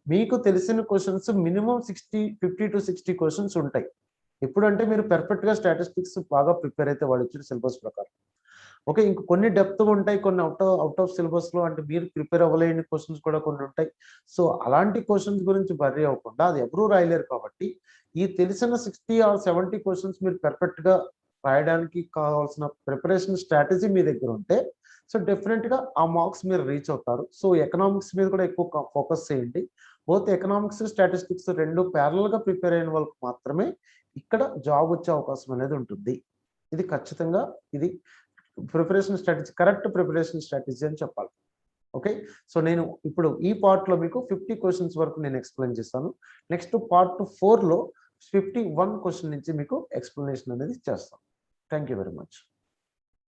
మీకు తెలిసిన క్వశ్చన్స్ మినిమం 50 to 60 క్వశ్చన్స్ ఉంటాయి. ఎప్పుడంటే మీరు పర్ఫెక్ట్గా స్టాటిస్టిక్స్ బాగా ప్రిపేర్ అయితే వాళ్ళు ఇచ్చిన సిలబస్ ప్రకారం. ఓకే, ఇంక కొన్ని డెప్త్ ఉంటాయి, కొన్ని అవుట్ ఆఫ్ సిలబస్లో అంటే మీరు ప్రిపేర్ అవ్వలేని క్వశ్చన్స్ కూడా కొన్ని ఉంటాయి. సో అలాంటి క్వశ్చన్స్ గురించి బర్రీ అవ్వకుండా, అది ఎవరూ రాయలేరు కాబట్టి ఈ తెలిసిన 60 or 70 క్వశ్చన్స్ మీరు పర్ఫెక్ట్గా రాయడానికి కావాల్సిన ప్రిపరేషన్ స్ట్రాటజీ మీ దగ్గర ఉంటే సో డెఫినెట్గా ఆ మార్క్స్ మీరు రీచ్ అవుతారు. సో ఎకనామిక్స్ మీద కూడా ఎక్కువ ఫోకస్ చేయండి. బోత్ ఎకనామిక్స్, స్టాటిస్టిక్స్ రెండు ప్యారల్గా ప్రిపేర్ అయిన వాళ్ళకి మాత్రమే ఇక్కడ జాబ్ వచ్చే అవకాశం అనేది ఉంటుంది. ఇది ఖచ్చితంగా ఇది preparation strategy, correct preparation strategy అని చెప్పాలి. ఓకే, సో నేను ఇప్పుడు ఈ పార్ట్లో మీకు 50 క్వశ్చన్స్ వరకు నేను ఎక్స్ప్లెయిన్ చేస్తాను. నెక్స్ట్ పార్ట్ 4లో 51 క్వశ్చన్ నుంచి మీకు ఎక్స్ప్లెనేషన్ అనేది చేస్తాను. Thank you very much.